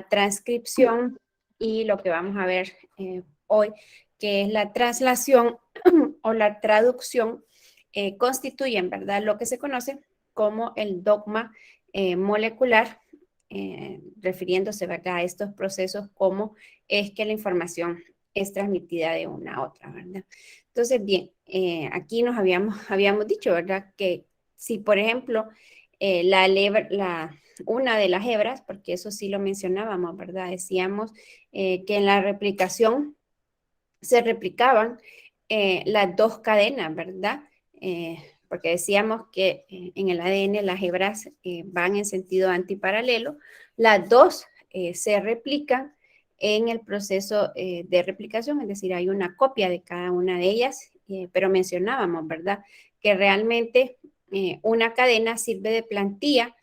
transcripción y lo que vamos a ver hoy, que es la traslación o la traducción, constituyen, ¿verdad?, lo que se conoce como el dogma molecular, refiriéndose, ¿verdad?, a estos procesos, cómo es que la información es transmitida de una a otra, ¿verdad? Entonces, bien, aquí nos habíamos dicho, ¿verdad?, que si, por ejemplo, una de las hebras, porque eso sí lo mencionábamos, ¿verdad? Decíamos que en la replicación se replicaban las dos cadenas, ¿verdad? Porque decíamos que en el ADN las hebras van en sentido antiparalelo. Las dos se replican en el proceso de replicación, es decir, hay una copia de cada una de ellas, pero mencionábamos, ¿verdad?, que realmente una cadena sirve de plantilla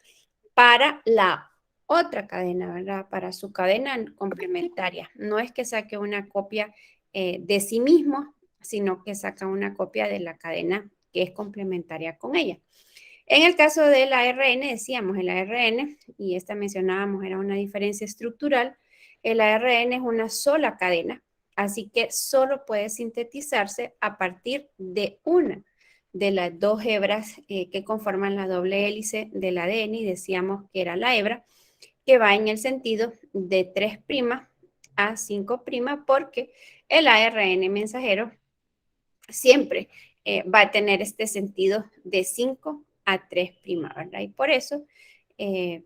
para la otra cadena, ¿verdad? Para su cadena complementaria. No es que saque una copia de sí mismo, sino que saca una copia de la cadena que es complementaria con ella. En el caso del ARN, decíamos el ARN, y esta mencionábamos era una diferencia estructural, el ARN es una sola cadena, así que solo puede sintetizarse a partir de una de las dos hebras que conforman la doble hélice del ADN, y decíamos que era la hebra que va en el sentido de 3' a 5', porque el ARN mensajero siempre va a tener este sentido de 5 a 3', ¿verdad? Y por eso,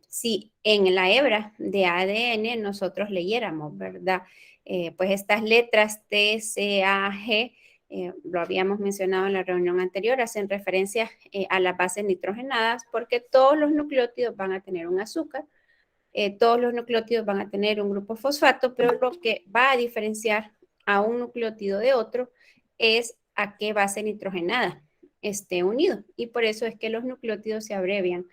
si en la hebra de ADN nosotros leyéramos, ¿verdad?, pues estas letras T, C, A, G, lo habíamos mencionado en la reunión anterior, hacen referencia a las bases nitrogenadas, porque todos los nucleótidos van a tener un azúcar, todos los nucleótidos van a tener un grupo fosfato, pero lo que va a diferenciar a un nucleótido de otro es a qué base nitrogenada esté unido. Y por eso es que los nucleótidos se abrevian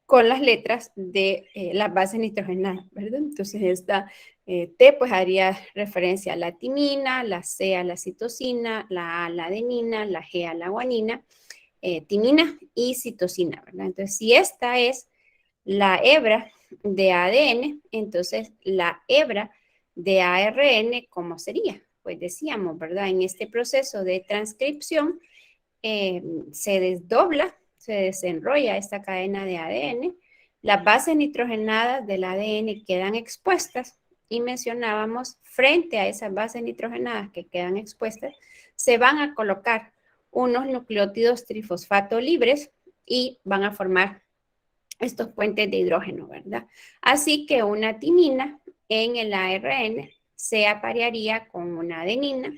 con las letras de las bases nitrogenadas, ¿verdad? Entonces esta T pues haría referencia a la timina, la C a la citosina, la A a la adenina, la G a la guanina, timina y citosina, ¿verdad? Entonces si esta es la hebra de ADN, entonces la hebra de ARN, ¿cómo sería? Pues decíamos, ¿verdad? En este proceso de transcripción se desdobla, se desenrolla esta cadena de ADN, las bases nitrogenadas del ADN quedan expuestas y mencionábamos, frente a esas bases nitrogenadas que quedan expuestas, se van a colocar unos nucleótidos trifosfato libres y van a formar estos puentes de hidrógeno, ¿verdad? Así que una timina en el ARN se aparearía con una adenina,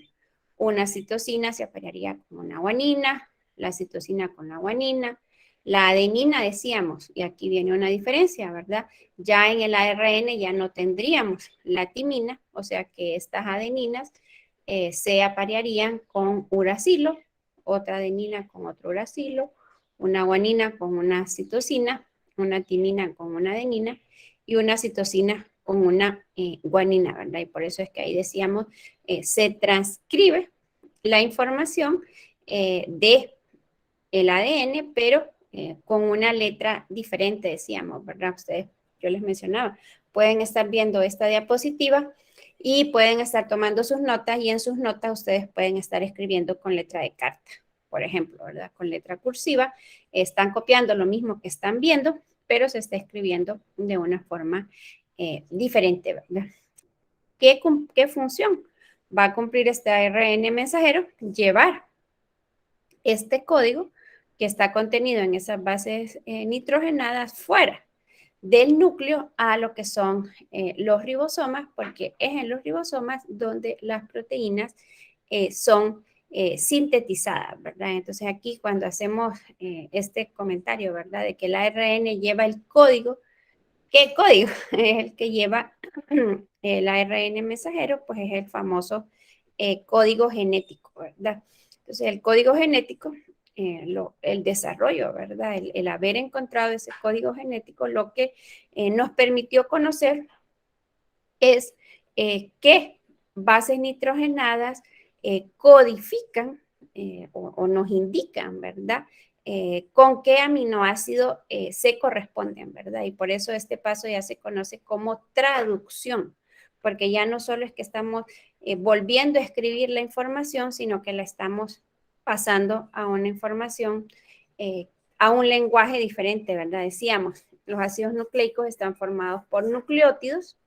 una citosina se aparearía con una guanina, la citosina con la guanina, la adenina decíamos, y aquí viene una diferencia, ¿verdad? Ya en el ARN ya no tendríamos la timina, o sea que estas adeninas se aparearían con uracilo, otra adenina con otro uracilo, una guanina con una citosina, una timina con una adenina y una citosina con una guanina, ¿verdad? Y por eso es que ahí decíamos, se transcribe la información de el ADN, pero con una letra diferente, decíamos, ¿verdad? Ustedes, yo les mencionaba, pueden estar viendo esta diapositiva y pueden estar tomando sus notas, y en sus notas ustedes pueden estar escribiendo con letra de carta, por ejemplo, ¿verdad? Con letra cursiva, están copiando lo mismo que están viendo, pero se está escribiendo de una forma diferente, ¿verdad? ¿Qué función va a cumplir este ARN mensajero? Llevar este código que está contenido en esas bases nitrogenadas fuera del núcleo a lo que son los ribosomas, porque es en los ribosomas donde las proteínas son sintetizadas, ¿verdad? Entonces aquí cuando hacemos este comentario, ¿verdad?, de que el ARN lleva el código, ¿qué código? Es el que lleva el ARN mensajero, pues es el famoso código genético, ¿verdad? Entonces el código genético, el desarrollo, ¿verdad? El haber encontrado ese código genético, lo que nos permitió conocer es qué bases nitrogenadas codifican o nos indican, ¿verdad?, con qué aminoácido se corresponden, ¿verdad? Y por eso este paso ya se conoce como traducción, porque ya no solo es que estamos volviendo a escribir la información, sino que la estamos pasando a una información, a un lenguaje diferente, ¿verdad? Decíamos, los ácidos nucleicos están formados por nucleótidos,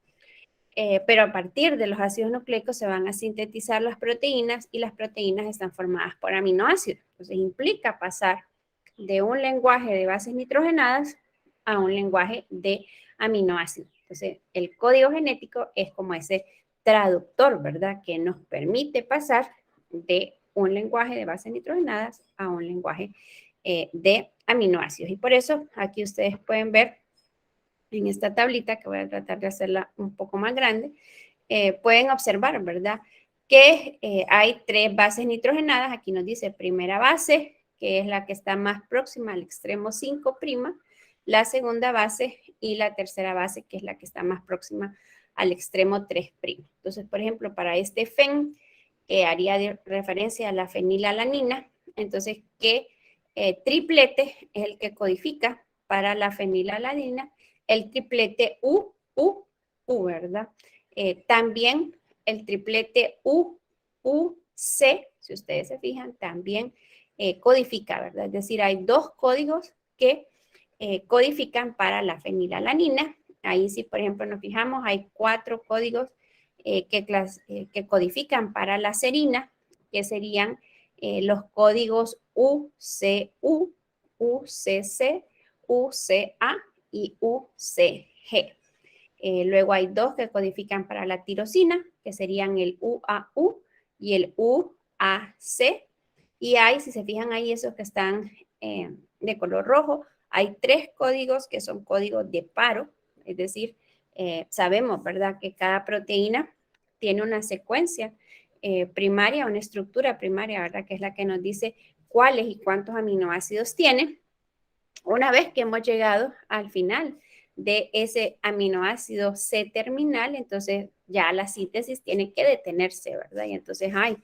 pero a partir de los ácidos nucleicos se van a sintetizar las proteínas y las proteínas están formadas por aminoácidos. Entonces implica pasar de un lenguaje de bases nitrogenadas a un lenguaje de aminoácidos. Entonces el código genético es como ese traductor, ¿verdad? Que nos permite pasar de un lenguaje de bases nitrogenadas a un lenguaje de aminoácidos. Y por eso aquí ustedes pueden ver en esta tablita, que voy a tratar de hacerla un poco más grande, pueden observar, ¿verdad? Que hay 3 bases nitrogenadas. Aquí nos dice primera base, que es la que está más próxima al extremo 5', la segunda base y la tercera base, que es la que está más próxima al extremo 3'. Entonces, por ejemplo, para este fen, haría referencia a la fenilalanina. Entonces, ¿qué triplete es el que codifica para la fenilalanina? El triplete U, ¿verdad? También el triplete C, si ustedes se fijan, también codifica, ¿verdad? Es decir, hay 2 códigos que codifican para la fenilalanina. Ahí sí, por ejemplo, nos fijamos, hay 4 códigos que codifican para la serina, que serían los códigos UCU, UCC, UCA y UCG. Luego hay 2 que codifican para la tirosina, que serían el UAU y el UAC. Y hay, si se fijan ahí, esos que están de color rojo, hay 3 códigos que son códigos de paro, es decir, sabemos, ¿verdad?, que cada proteína tiene una secuencia primaria, una estructura primaria, ¿verdad?, que es la que nos dice cuáles y cuántos aminoácidos tiene. Una vez que hemos llegado al final de ese aminoácido C terminal, entonces ya la síntesis tiene que detenerse, ¿verdad? Y entonces hay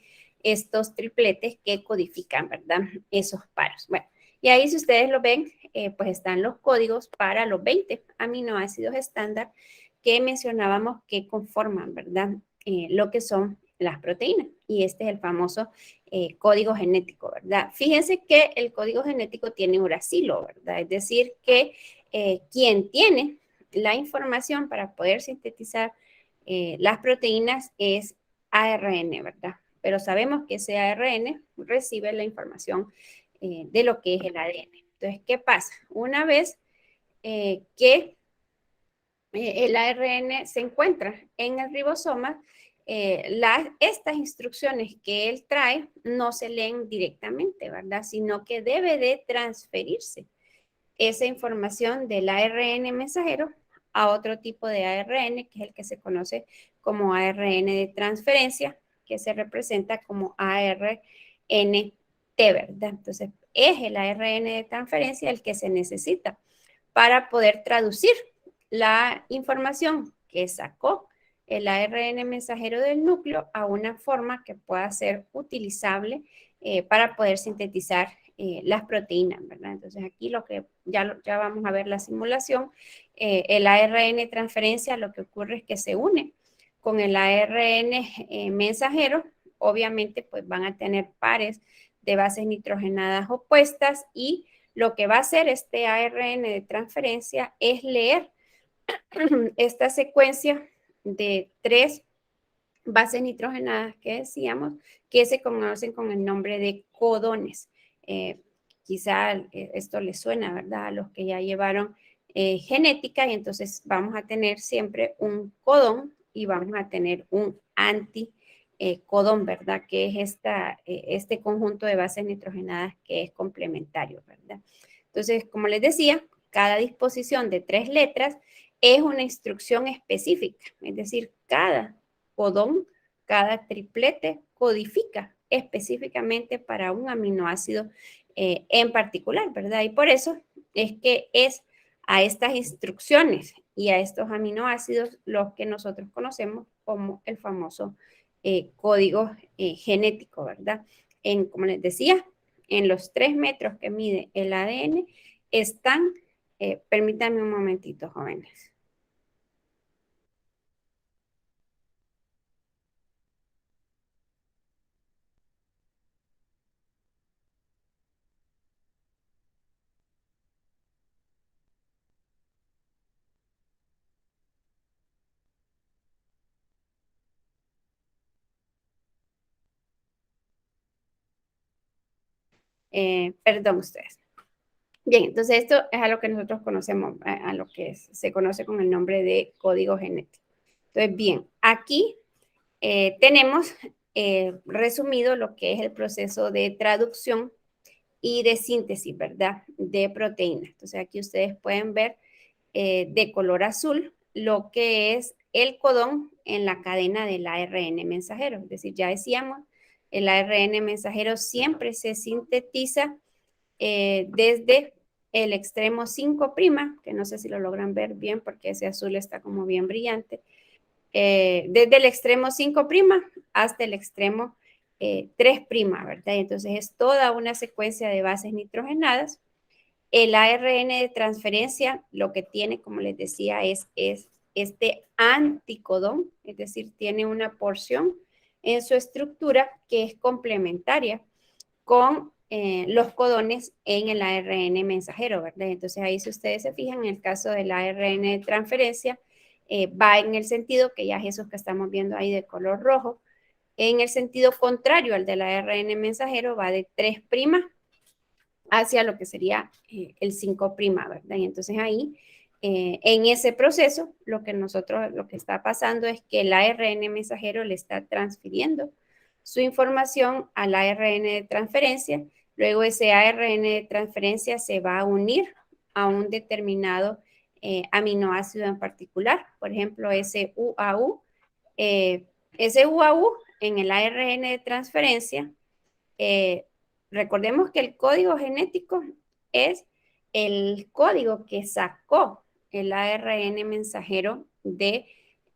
estos tripletes que codifican, ¿verdad? Esos paros. Bueno, y ahí si ustedes lo ven, pues están los códigos para los 20 aminoácidos estándar que mencionábamos que conforman, ¿verdad? Lo que son las proteínas. Y este es el famoso código genético, ¿verdad? Fíjense que el código genético tiene uracilo, ¿verdad? Es decir, que quien tiene la información para poder sintetizar las proteínas es ARN, ¿verdad? Pero sabemos que ese ARN recibe la información de lo que es el ADN. Entonces, ¿qué pasa? Una vez que el ARN se encuentra en el ribosoma, estas instrucciones que él trae no se leen directamente, ¿verdad? Sino que debe de transferirse esa información del ARN mensajero a otro tipo de ARN, que es el que se conoce como ARN de transferencia, que se representa como ARNT, ¿verdad? Entonces, es el ARN de transferencia el que se necesita para poder traducir la información que sacó el ARN mensajero del núcleo a una forma que pueda ser utilizable para poder sintetizar las proteínas, ¿verdad? Entonces aquí lo que ya vamos a ver la simulación, el ARN transferencia lo que ocurre es que se une con el ARN mensajero, obviamente pues van a tener pares de bases nitrogenadas opuestas y lo que va a hacer este ARN de transferencia es leer esta secuencia de 3 bases nitrogenadas que decíamos que se conocen con el nombre de codones. Quizá esto les suena, ¿verdad? A los que ya llevaron genética y entonces vamos a tener siempre un codón y vamos a tener un anticodón, ¿verdad? Que es este conjunto de bases nitrogenadas que es complementario, ¿verdad? Entonces, como les decía, cada disposición de 3 letras es una instrucción específica, es decir, cada codón, cada triplete codifica específicamente para un aminoácido en particular, ¿verdad? Y por eso es que es a estas instrucciones y a estos aminoácidos los que nosotros conocemos como el famoso código genético, ¿verdad? Como les decía, en los 3 metros que mide el ADN están, permítanme un momentito, jóvenes. Perdón ustedes. Bien, entonces esto es a lo que nosotros conocemos, a lo que se conoce con el nombre de código genético. Entonces, bien, aquí tenemos resumido lo que es el proceso de traducción y de síntesis, ¿verdad? De proteínas. Entonces, aquí ustedes pueden ver de color azul lo que es el codón en la cadena del ARN mensajero. Es decir, ya decíamos, el ARN mensajero siempre se sintetiza desde el extremo 5', que no sé si lo logran ver bien porque ese azul está como bien brillante, desde el extremo 5' hasta el extremo 3', ¿verdad? Y entonces es toda una secuencia de bases nitrogenadas. El ARN de transferencia lo que tiene, como les decía, es este anticodón, es decir, tiene una porción en su estructura que es complementaria con los codones en el ARN mensajero, ¿verdad? Entonces ahí si ustedes se fijan, en el caso del ARN de transferencia, va en el sentido que ya es eso que estamos viendo ahí de color rojo, en el sentido contrario al del ARN mensajero, va de 3' hacia lo que sería el 5', ¿verdad? Y entonces ahí, en ese proceso, lo que está pasando es que el ARN mensajero le está transfiriendo su información al ARN de transferencia. Luego ese ARN de transferencia se va a unir a un determinado aminoácido en particular, por ejemplo, ese UAU. Ese UAU en el ARN de transferencia, recordemos que el código genético es el código que sacó el ARN mensajero de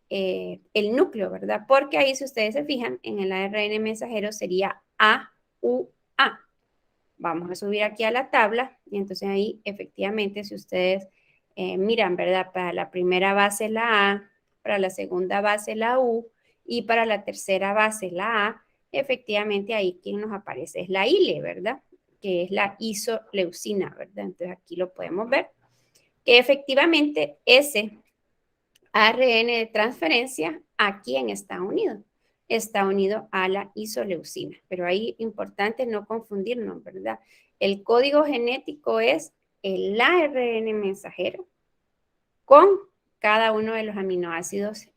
el núcleo, ¿verdad? Porque ahí, si ustedes se fijan, en el ARN mensajero sería AUA. Vamos a subir aquí a la tabla y entonces ahí, efectivamente, si ustedes miran, ¿verdad? Para la primera base la A, para la segunda base la U y para la tercera base la A, efectivamente ahí quien nos aparece es la ILE, ¿verdad? Que es la isoleucina, ¿verdad? Entonces aquí lo podemos ver, que efectivamente ese ARN de transferencia, ¿a quién está unido? Está unido a la isoleucina. Pero ahí importante no confundirnos, ¿verdad? El código genético es el ARN mensajero con cada uno de los aminoácidos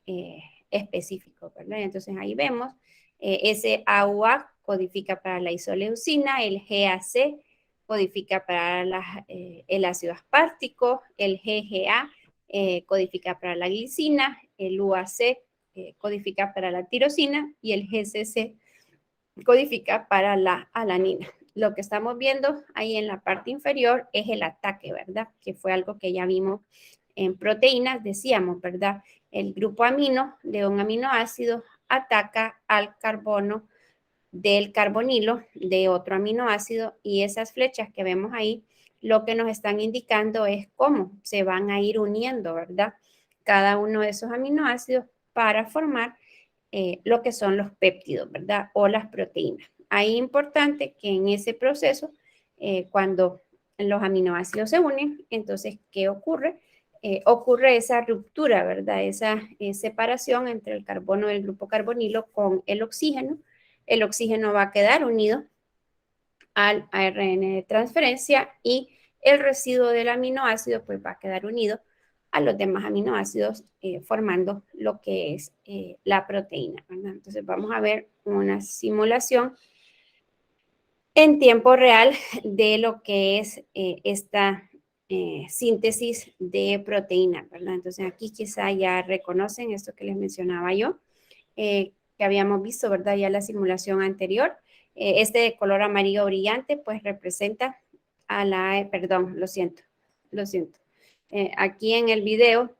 específicos, ¿verdad? Entonces ahí vemos, ese AUA codifica para la isoleucina, el GAC codifica para el ácido aspartico, el GGA codifica para la glicina, el UAC codifica para la tirosina y el GCC codifica para la alanina. Lo que estamos viendo ahí en la parte inferior es el ataque, ¿verdad? Que fue algo que ya vimos en proteínas, decíamos, ¿verdad? El grupo amino de un aminoácido ataca al carbono del carbonilo de otro aminoácido y esas flechas que vemos ahí lo que nos están indicando es cómo se van a ir uniendo, ¿verdad? Cada uno de esos aminoácidos para formar lo que son los péptidos, ¿verdad? O las proteínas. Ahí es importante que en ese proceso, cuando los aminoácidos se unen, entonces, ¿qué ocurre? Ocurre esa ruptura, ¿verdad? Esa separación entre el carbono del grupo carbonilo con el oxígeno. El oxígeno va a quedar unido al ARN de transferencia y el residuo del aminoácido pues va a quedar unido a los demás aminoácidos formando lo que es la proteína, ¿verdad? Entonces vamos a ver una simulación en tiempo real de lo que es esta síntesis de proteína, ¿verdad? Entonces aquí quizá ya reconocen esto que les mencionaba yo, que habíamos visto, ¿verdad? Ya la simulación anterior. Este de color amarillo brillante, pues representa a la, perdón, lo siento. Aquí en el video,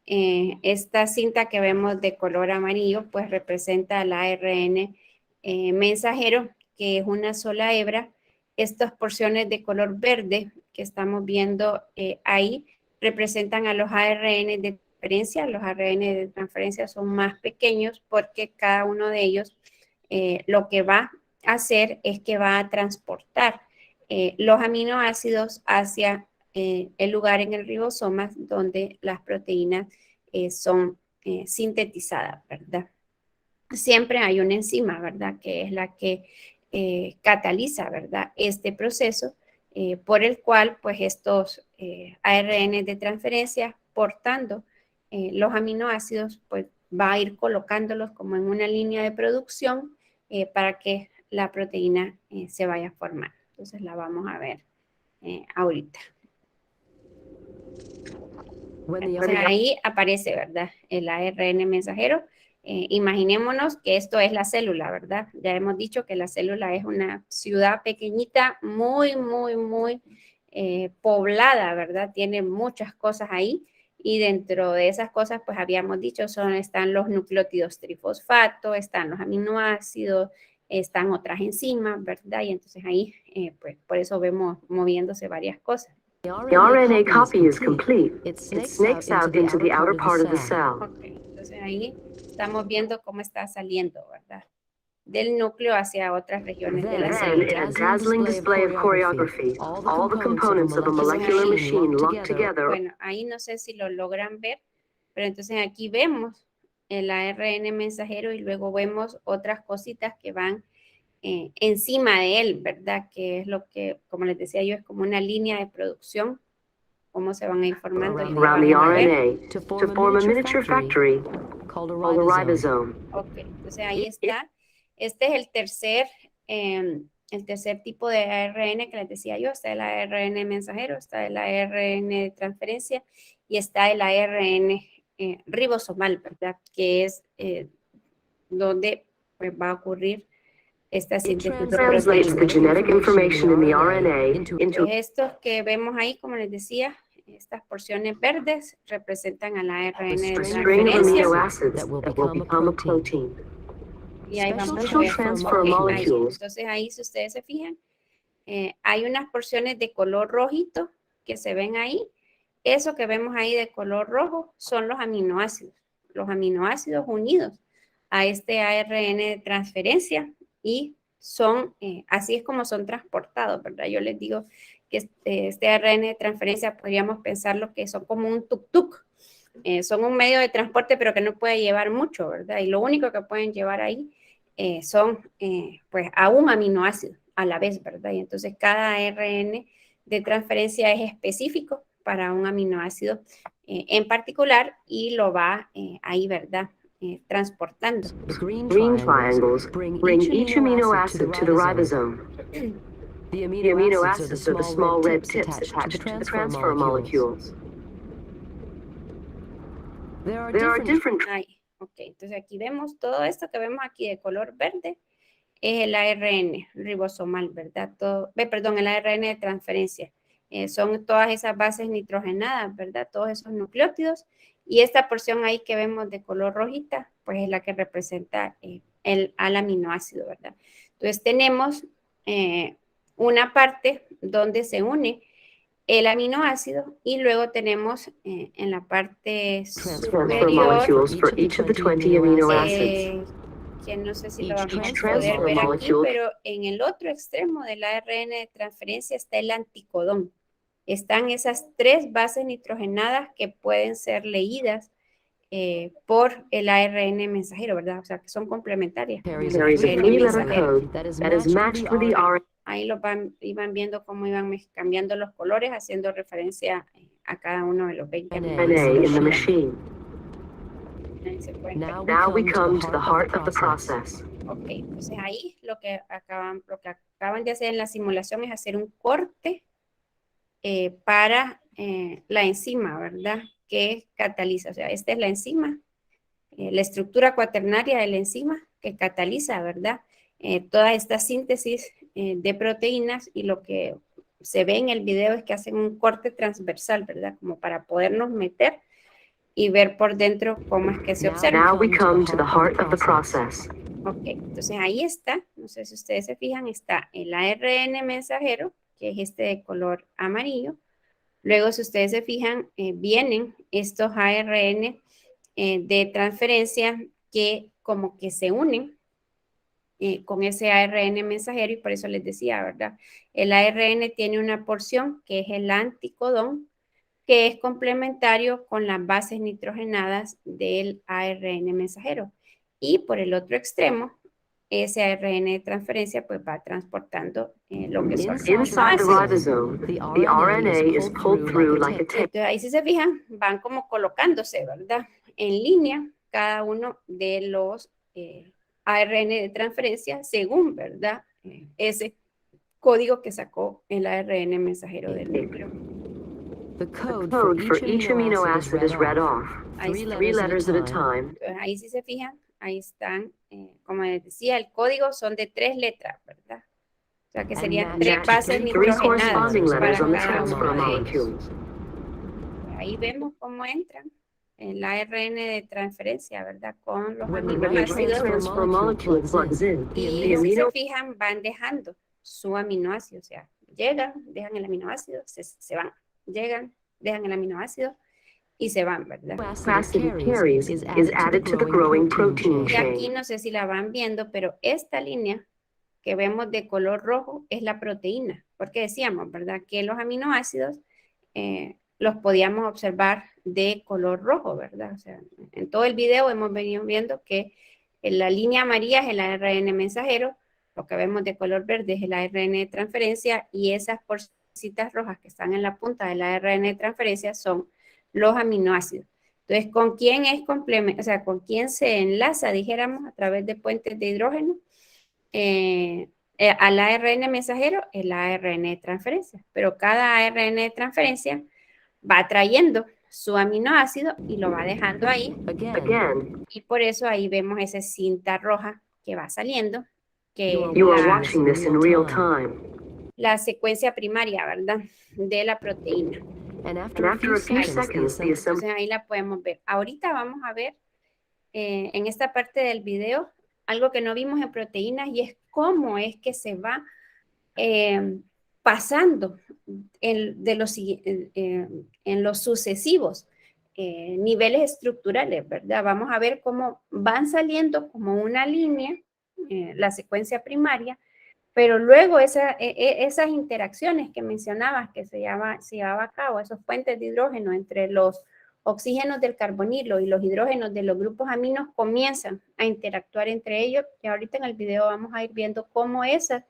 esta cinta que vemos de color amarillo, pues representa al ARN mensajero, que es una sola hebra estas porciones de color verde que estamos viendo ahí representan a los ARN de transferencia. Los ARN de transferencia son más pequeños porque cada uno de ellos lo que va a hacer es que va a transportar los aminoácidos hacia el lugar en el ribosoma donde las proteínas son sintetizadas, ¿verdad? Siempre hay una enzima, ¿verdad? Que es la que cataliza, ¿verdad? Este proceso por el cual, pues, estos ARN de transferencia portando los aminoácidos, pues, va a ir colocándolos como en una línea de producción para que la proteína se vaya a formar. Entonces, la vamos a ver ahorita. Entonces, ahí aparece, ¿verdad? El ARN mensajero. Imaginémonos que esto es la célula, ¿verdad? Ya hemos dicho que la célula es una ciudad pequeñita, muy poblada, ¿verdad? Tiene muchas cosas ahí y dentro de esas cosas, pues habíamos dicho, están los nucleótidos trifosfato, están los aminoácidos, están otras enzimas, ¿verdad? Y entonces ahí, pues por eso vemos moviéndose varias cosas. The RNA copy is complete. It snakes out into the outer part of the cell. Okay. Entonces ahí estamos viendo cómo está saliendo, ¿verdad? Del núcleo hacia otras regiones de la Then, célula. in a dazzling display of choreography, all the components of a molecular machine locked together. Bueno, ahí no sé si lo logran ver, pero entonces aquí vemos el ARN mensajero y luego vemos otras cositas que van encima de él, ¿verdad? Que es lo que, como les decía yo, es como una línea de producción, cómo se van a ir formando. Around the RNA to form a miniature factory called a ribosome. Ok, entonces ahí está. Este es el tercer tipo de ARN que les decía yo. Está el ARN mensajero, está el ARN de transferencia y está el ARN ribosomal, ¿verdad? Que es donde pues, va a ocurrir esta síntesis de Translates the genetic information in the RNA into estos que vemos ahí, como les decía, estas porciones verdes representan al ARN de a string of amino transferencia. acids that will become a protein. Y ahí vamos a Special ver. transfer Ok, ahí. molecules. Entonces ahí, si ustedes se fijan, hay unas porciones de color rojito que se ven ahí. Eso que vemos ahí de color rojo son los aminoácidos. Los aminoácidos unidos a este ARN de transferencia y son, así es como son transportados, ¿verdad? Yo les digo que este ARN de transferencia podríamos pensarlo que son como un tuk-tuk. Son un medio de transporte, pero que no puede llevar mucho, ¿verdad? Y lo único que pueden llevar ahí son, pues, a un aminoácido a la vez, ¿verdad? Y entonces cada ARN de transferencia es específico para un aminoácido en particular y lo va ahí, ¿verdad? Transportando. Green triangles bring each amino acid to the ribosome. The amino acids are the small red tips attached to the transfer molecules. There are different. Ahí, ok, entonces aquí vemos todo esto que vemos aquí de color verde es el ARN ribosomal, ¿verdad? Perdón, el ARN de transferencia. Son todas esas bases nitrogenadas, ¿verdad? Todos esos nucleótidos. Y esta porción ahí que vemos de color rojita, pues es la que representa al aminoácido, ¿verdad? Entonces tenemos una parte donde se une el aminoácido y luego tenemos en la parte superior que no sé si lo vamos a poder ver aquí, pero en el otro extremo del ARN de transferencia está el anticodón. Están esas tres bases nitrogenadas que pueden ser leídas por el ARN mensajero, ¿verdad? O sea, que son complementarias. Ahí iban viendo cómo iban cambiando los colores, haciendo referencia a cada uno de los 20. Now we come to the heart of the process. Ok, entonces ahí lo que acaban de hacer en la simulación es hacer un corte para la enzima, ¿verdad? Que cataliza, o sea, esta es la enzima, la estructura cuaternaria de la enzima que cataliza, ¿verdad? Toda esta síntesis de proteínas y lo que se ve en el video es que hacen un corte transversal, ¿verdad? Como para podernos meter y ver por dentro cómo es que se observa. Now we come to the heart of the process. Ok, entonces ahí está, no sé si ustedes se fijan, está el ARN mensajero, que es este de color amarillo. Luego, si ustedes se fijan, vienen estos ARN de transferencia que como que se unen con ese ARN mensajero, y por eso les decía, ¿verdad? El ARN tiene una porción que es el anticodón, que es complementario con las bases nitrogenadas del ARN mensajero. Y por el otro extremo, ese ARN de transferencia pues va transportando lo que son los Inside the aminoácidos. ribosome, the RNA is pulled through like a tape. Entonces ahí si se fijan, van como colocándose, ¿verdad? En línea cada uno de los ARN de transferencia según, ¿verdad? Ese código que sacó el ARN mensajero del núcleo. The code for each amino acid is read off, three letters at a time. Entonces, ahí si se fijan, ahí están, como les decía, el código son de 3 letras, ¿verdad? O sea que serían 3 bases nitrogenadas para cada uno de ellos. Ahí vemos cómo entran el ARN de transferencia, ¿verdad? Con los aminoácidos. Y si se fijan, van dejando su aminoácido, o sea, llegan, dejan el aminoácido, se van, llegan, dejan el aminoácido y se van, ¿verdad? Acid it carries is added to the growing protein Y aquí chain. no sé si la van viendo, pero esta línea que vemos de color rojo es la proteína, porque decíamos, ¿verdad? Que los aminoácidos los podíamos observar de color rojo, ¿verdad? O sea, en todo el video hemos venido viendo que la línea amarilla es el ARN mensajero, lo que vemos de color verde es el ARN de transferencia y esas porcitas rojas que están en la punta del ARN de transferencia son los aminoácidos. Entonces, ¿con quién es complemento? O sea, ¿con quién se enlaza, dijéramos, a través de puentes de hidrógeno? Al ARN mensajero, el ARN de transferencia. Pero cada ARN de transferencia va trayendo su aminoácido y lo va dejando ahí. Y por eso ahí vemos esa cinta roja que va saliendo. Que You are watching this in real time. La secuencia primaria, ¿verdad? De la proteína. And after a few seconds, entonces ahí la podemos ver. Ahorita vamos a ver en esta parte del video algo que no vimos en proteínas y es cómo es que se va pasando en los sucesivos niveles estructurales, ¿verdad? Vamos a ver cómo van saliendo como una línea, la secuencia primaria, pero luego esas interacciones que mencionabas que se llevaba a cabo, esos puentes de hidrógeno entre los oxígenos del carbonilo y los hidrógenos de los grupos aminos comienzan a interactuar entre ellos y ahorita en el video vamos a ir viendo cómo esas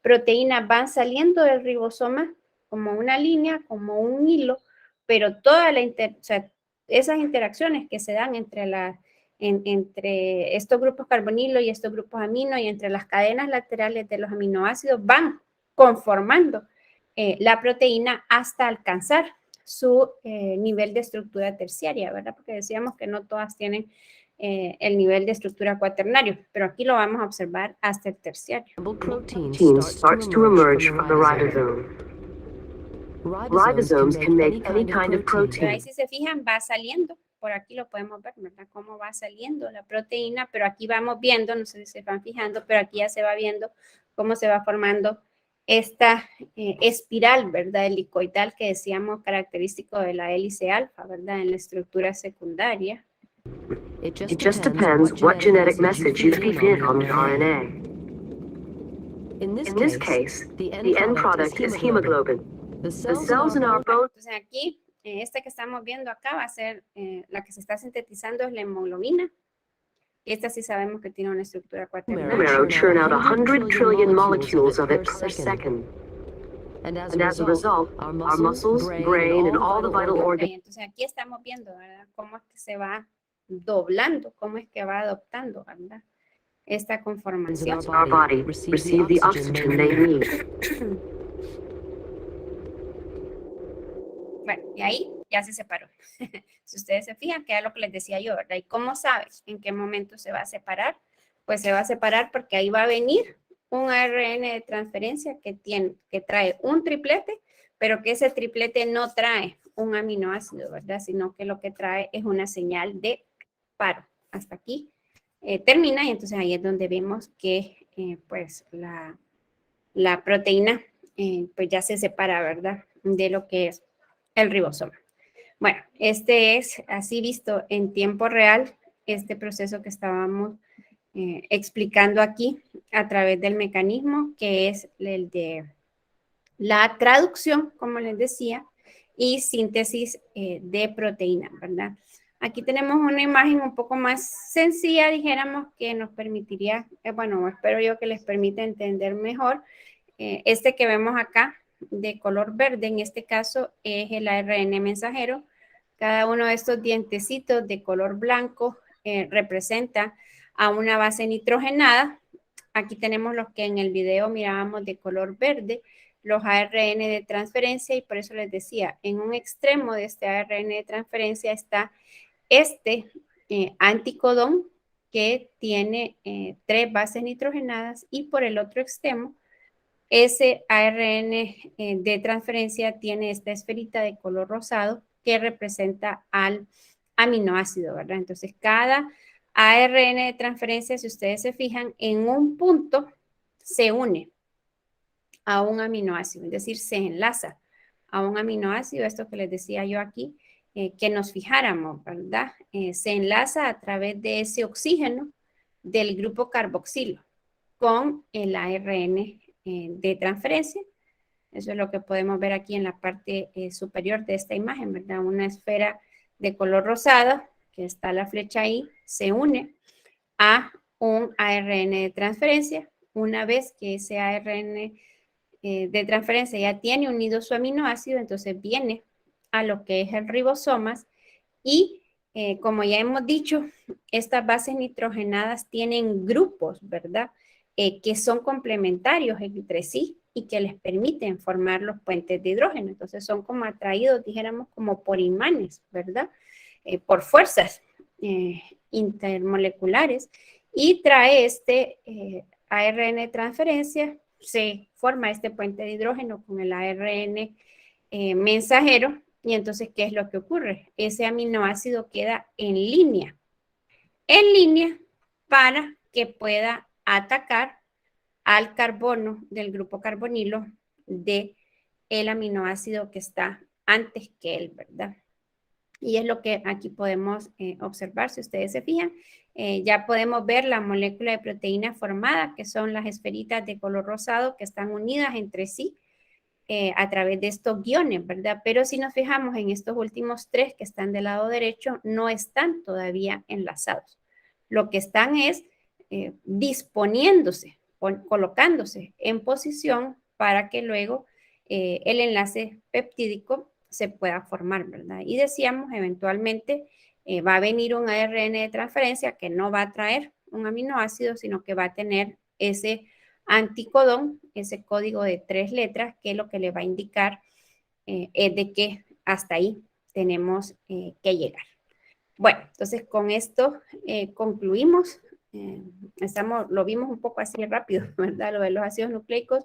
proteínas van saliendo del ribosoma como una línea, como un hilo, pero esas interacciones que se dan entre estos grupos carbonilo y estos grupos amino y entre las cadenas laterales de los aminoácidos van conformando la proteína hasta alcanzar su nivel de estructura terciaria, ¿verdad? Porque decíamos que no todas tienen el nivel de estructura cuaternario, pero aquí lo vamos a observar hasta el terciario. protein starts to emerge from the ribosome. Ribosomes can make any kind of Pero ahí protein. si se fijan va saliendo, por aquí lo podemos ver, ¿verdad? Cómo va saliendo la proteína, pero aquí vamos viendo, no sé si se van fijando, pero aquí ya se va viendo cómo se va formando esta espiral, ¿verdad? Helicoidal que decíamos característico de la hélice alfa, ¿verdad? En la estructura secundaria. It just depends what genetic message you feed in on the RNA. In this case, the end product is hemoglobin. The cells in our bone. Entonces aquí, esta que estamos viendo acá va a ser la que se está sintetizando es la hemoglobina. Esta sí sabemos que tiene una estructura cuaternaria. Marrow churn out 100 trillion molecules of it per second. And as a result, our muscles, brain, and all the vital organs. Entonces aquí estamos viendo, ¿verdad? Cómo es que se va doblando, cómo es que va adoptando, ¿verdad? Esta conformación. Our body receive the oxygen they need. Bueno, y ahí ya se separó. Si ustedes se fijan, que es lo que les decía yo, ¿verdad? ¿Y cómo sabes en qué momento se va a separar? Pues se va a separar porque ahí va a venir un ARN de transferencia que trae un triplete, pero que ese triplete no trae un aminoácido, ¿verdad? Sino que lo que trae es una señal de paro. Hasta aquí termina, y entonces ahí es donde vemos que pues la proteína pues ya se separa, ¿verdad? De lo que es el ribosoma. Bueno, este es así visto en tiempo real, este proceso que estábamos explicando aquí a través del mecanismo que es el de la traducción, como les decía, y síntesis de proteína, ¿verdad? Aquí tenemos una imagen un poco más sencilla, dijéramos, que nos permitiría, bueno, espero yo que les permita entender mejor. Este que vemos acá, de color verde, en este caso, es el ARN mensajero. Cada uno de estos dientecitos de color blanco representa a una base nitrogenada. Aquí tenemos los que en el video mirábamos de color verde, los ARN de transferencia, y por eso les decía, en un extremo de este ARN de transferencia está este anticodón que tiene 3 bases nitrogenadas, y por el otro extremo, ese ARN de transferencia tiene esta esferita de color rosado que representa al aminoácido, ¿verdad? Entonces, cada ARN de transferencia, si ustedes se fijan, en un punto se une a un aminoácido, es decir, se enlaza a un aminoácido, esto que les decía yo aquí, que nos fijáramos, ¿verdad? Se enlaza a través de ese oxígeno del grupo carboxilo con el ARN de transferencia. Eso es lo que podemos ver aquí en la parte superior de esta imagen, ¿verdad? Una esfera de color rosado, que está la flecha ahí, se une a un ARN de transferencia. Una vez que ese ARN de transferencia ya tiene unido su aminoácido, entonces viene a lo que es el ribosomas, y como ya hemos dicho, estas bases nitrogenadas tienen grupos, ¿verdad? Que son complementarios entre sí y que les permiten formar los puentes de hidrógeno. Entonces son como atraídos, dijéramos, como por imanes, ¿verdad? Por fuerzas intermoleculares, y trae este ARN de transferencia, se forma este puente de hidrógeno con el ARN mensajero, y entonces, ¿qué es lo que ocurre? Ese aminoácido queda en línea para que pueda atacar al carbono del grupo carbonilo de el aminoácido que está antes que él, ¿verdad? Y es lo que aquí podemos observar, si ustedes se fijan. Ya podemos ver la molécula de proteína formada, que son las esferitas de color rosado que están unidas entre sí a través de estos guiones, ¿verdad? Pero si nos fijamos en estos últimos 3 que están del lado derecho, no están todavía enlazados. Lo que están es disponiéndose, colocándose en posición para que luego el enlace peptídico se pueda formar, ¿verdad? Y decíamos, eventualmente va a venir un ARN de transferencia que no va a traer un aminoácido, sino que va a tener ese anticodón, ese código de 3 letras, que lo que le va a indicar es de que hasta ahí tenemos que llegar. Bueno, entonces con esto concluimos. Lo vimos un poco así rápido, ¿verdad? Lo de los ácidos nucleicos,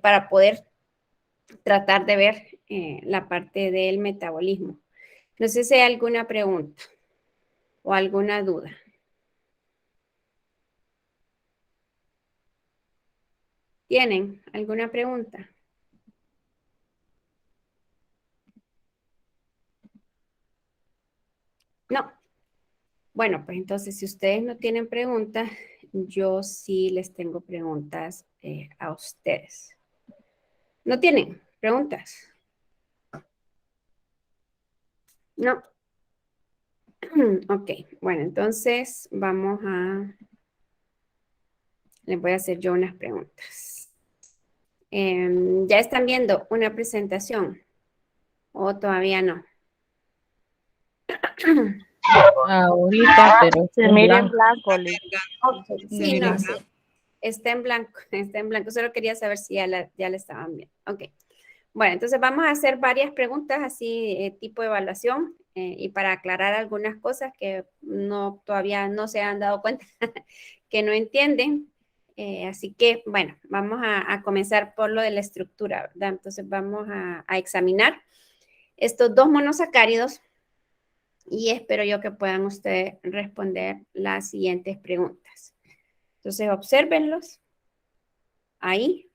para poder tratar de ver la parte del metabolismo. No sé si hay alguna pregunta o alguna duda. ¿Tienen alguna pregunta? No. Bueno, pues entonces, si ustedes no tienen preguntas, yo sí les tengo preguntas a ustedes. ¿No tienen preguntas? No. Ok, bueno, entonces les voy a hacer yo unas preguntas. ¿Ya están viendo una presentación o todavía no? Ahorita, pero Se mira en blanco, Liz. Sí, no, sí. Está en blanco, está en blanco. Solo quería saber si ya la estaban viendo. Ok. Bueno, entonces vamos a hacer varias preguntas así, tipo evaluación, y para aclarar algunas cosas que todavía no se han dado cuenta que no entienden. Así que, bueno, vamos a comenzar por lo de la estructura, ¿verdad? Entonces vamos a examinar estos 2 monosacáridos y espero yo que puedan ustedes responder las siguientes preguntas. Entonces, obsérvenlos ahí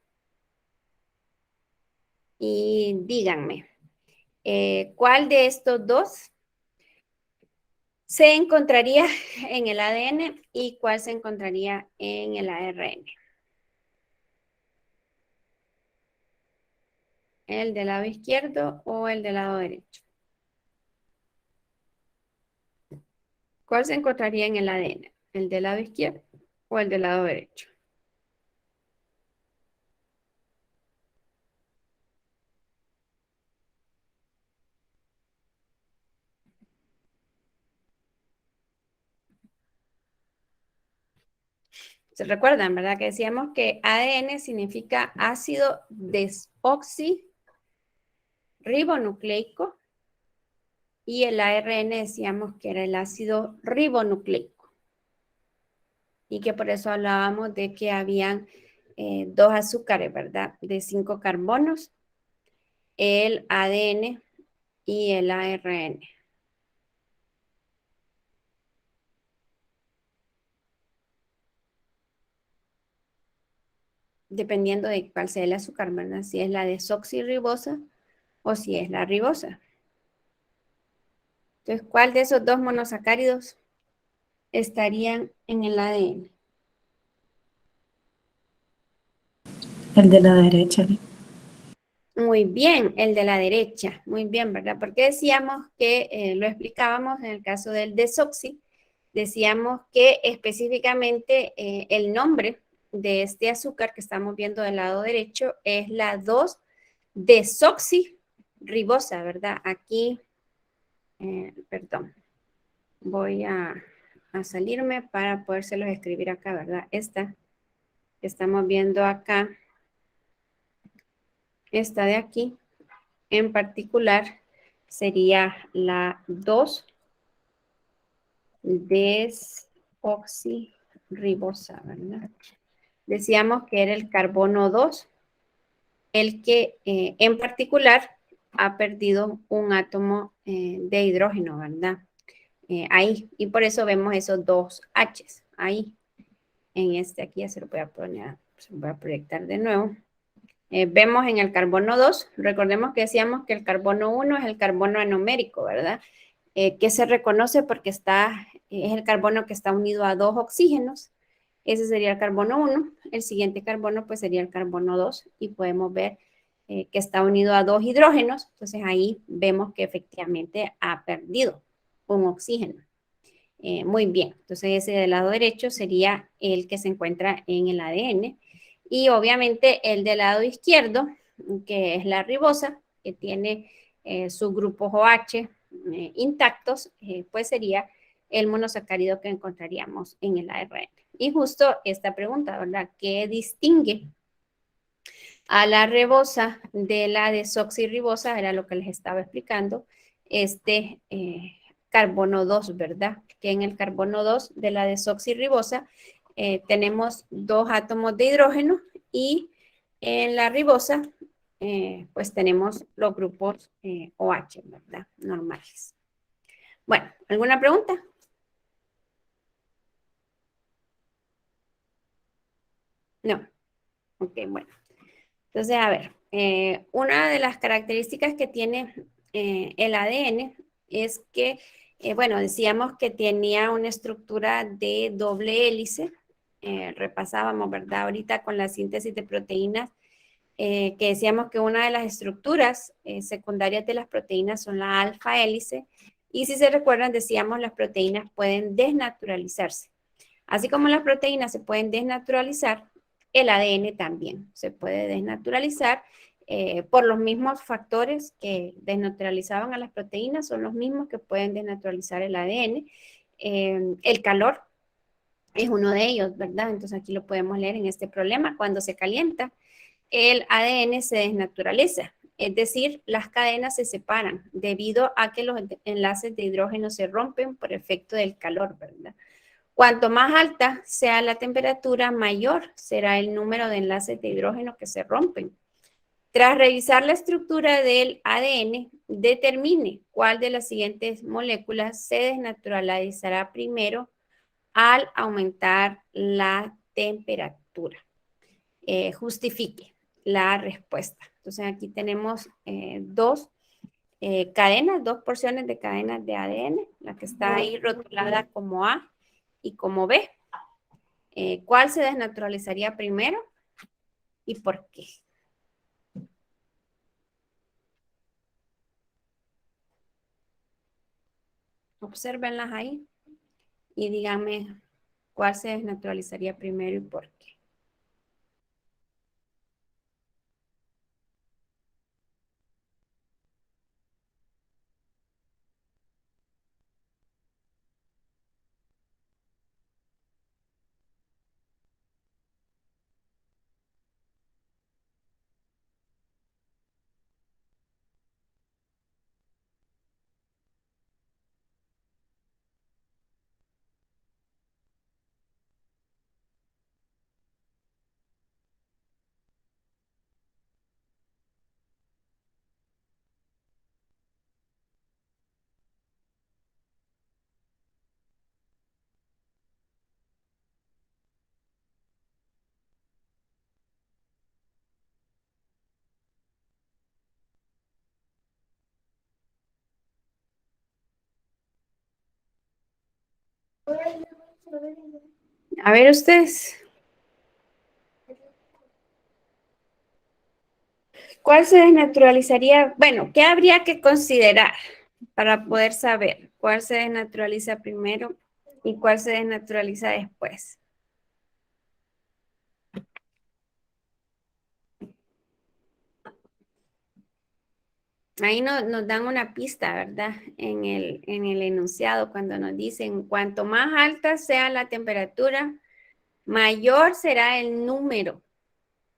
y díganme, ¿cuál de estos dos se encontraría en el ADN y cuál se encontraría en el ARN? ¿El del lado izquierdo o el del lado derecho? ¿Cuál se encontraría en el ADN? ¿El del lado izquierdo o el del lado derecho? ¿Se recuerdan, verdad? Que decíamos que ADN significa ácido desoxirribonucleico y el ARN decíamos que era el ácido ribonucleico y que por eso hablábamos de que habían dos azúcares, ¿verdad? De 5 carbonos, el ADN y el ARN. Dependiendo de cuál sea el azúcar, ¿verdad? Si es la desoxirribosa o si es la ribosa. Entonces, ¿cuál de esos dos monosacáridos estarían en el ADN? El de la derecha. Muy bien, el de la derecha. Muy bien, ¿verdad? Porque decíamos que, lo explicábamos en el caso del desoxi, decíamos que específicamente el nombre de este azúcar que estamos viendo del lado derecho es la 2-desoxirribosa, ¿verdad? Aquí, perdón, voy a salirme para podérselos escribir acá, ¿verdad? Esta que estamos viendo acá, esta de aquí, en particular, sería la 2-desoxirribosa, ¿verdad? Decíamos que era el carbono 2, el que en particular ha perdido un átomo de hidrógeno, ¿verdad? Ahí, y por eso vemos esos dos H's ahí. En este aquí ya se lo voy a poner, se lo voy a proyectar de nuevo. Vemos en el carbono 2, recordemos que decíamos que el carbono 1 es el carbono anomérico, ¿verdad? Que se reconoce porque es el carbono que está unido a 2 oxígenos. Ese sería el carbono 1. El siguiente carbono pues sería el carbono 2 y podemos ver que está unido a 2 hidrógenos. Entonces ahí vemos que efectivamente ha perdido un oxígeno. Muy bien, entonces ese del lado derecho sería el que se encuentra en el ADN. Y obviamente el del lado izquierdo, que es la ribosa, que tiene sus grupos OH intactos, pues sería el monosacárido que encontraríamos en el ARN. Y justo esta pregunta, ¿verdad? ¿Qué distingue a la ribosa de la desoxirribosa? Era lo que les estaba explicando. Carbono 2, ¿verdad? Que en el carbono 2 de la desoxirribosa tenemos 2 átomos de hidrógeno y en la ribosa pues tenemos los grupos OH, ¿verdad? Normales. Bueno, ¿alguna pregunta? No. Ok, bueno. Entonces, a ver, una de las características que tiene el ADN es que, bueno, decíamos que tenía una estructura de doble hélice. Repasábamos, ¿verdad? Ahorita con la síntesis de proteínas, que decíamos que una de las estructuras secundarias de las proteínas son la alfa hélice. Y si se recuerdan, decíamos las proteínas pueden desnaturalizarse. Así como las proteínas se pueden desnaturalizar, el ADN también se puede desnaturalizar por los mismos factores que desnaturalizaban a las proteínas, son los mismos que pueden desnaturalizar el ADN. El calor es uno de ellos, ¿verdad? Entonces aquí lo podemos leer en este problema. Cuando se calienta, el ADN se desnaturaliza, es decir, las cadenas se separan debido a que los enlaces de hidrógeno se rompen por efecto del calor, ¿verdad? Cuanto más alta sea la temperatura, mayor será el número de enlaces de hidrógeno que se rompen. Tras revisar la estructura del ADN, determine cuál de las siguientes moléculas se desnaturalizará primero al aumentar la temperatura. Justifique la respuesta. Entonces aquí tenemos dos cadenas, dos porciones de cadenas de ADN, la que está ahí rotulada como A y como B. ¿Cuál se desnaturalizaría primero y por qué? Obsérvenlas ahí y díganme cuál se desnaturalizaría primero y por qué. A ver ustedes. ¿Cuál se desnaturalizaría? Bueno, ¿qué habría que considerar para poder saber cuál se desnaturaliza primero y cuál se desnaturaliza después? Ahí nos dan una pista, ¿verdad? En el enunciado, cuando nos dicen, cuanto más alta sea la temperatura, mayor será el número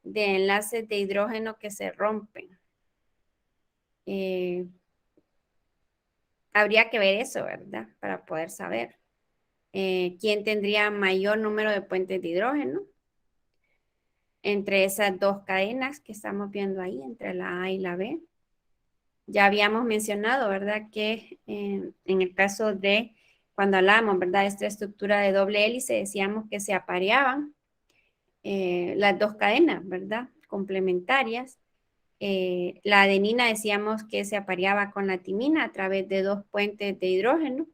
de enlaces de hidrógeno que se rompen. Habría que ver eso, ¿verdad? Para poder saber quién tendría mayor número de puentes de hidrógeno entre esas dos cadenas que estamos viendo ahí, entre la A y la B. Ya habíamos mencionado, ¿verdad? Que en el caso de, cuando hablábamos, ¿verdad? De esta estructura de doble hélice, decíamos que se apareaban las dos cadenas, ¿verdad? Complementarias. La adenina decíamos que se apareaba con la timina a través de dos puentes de hidrógeno.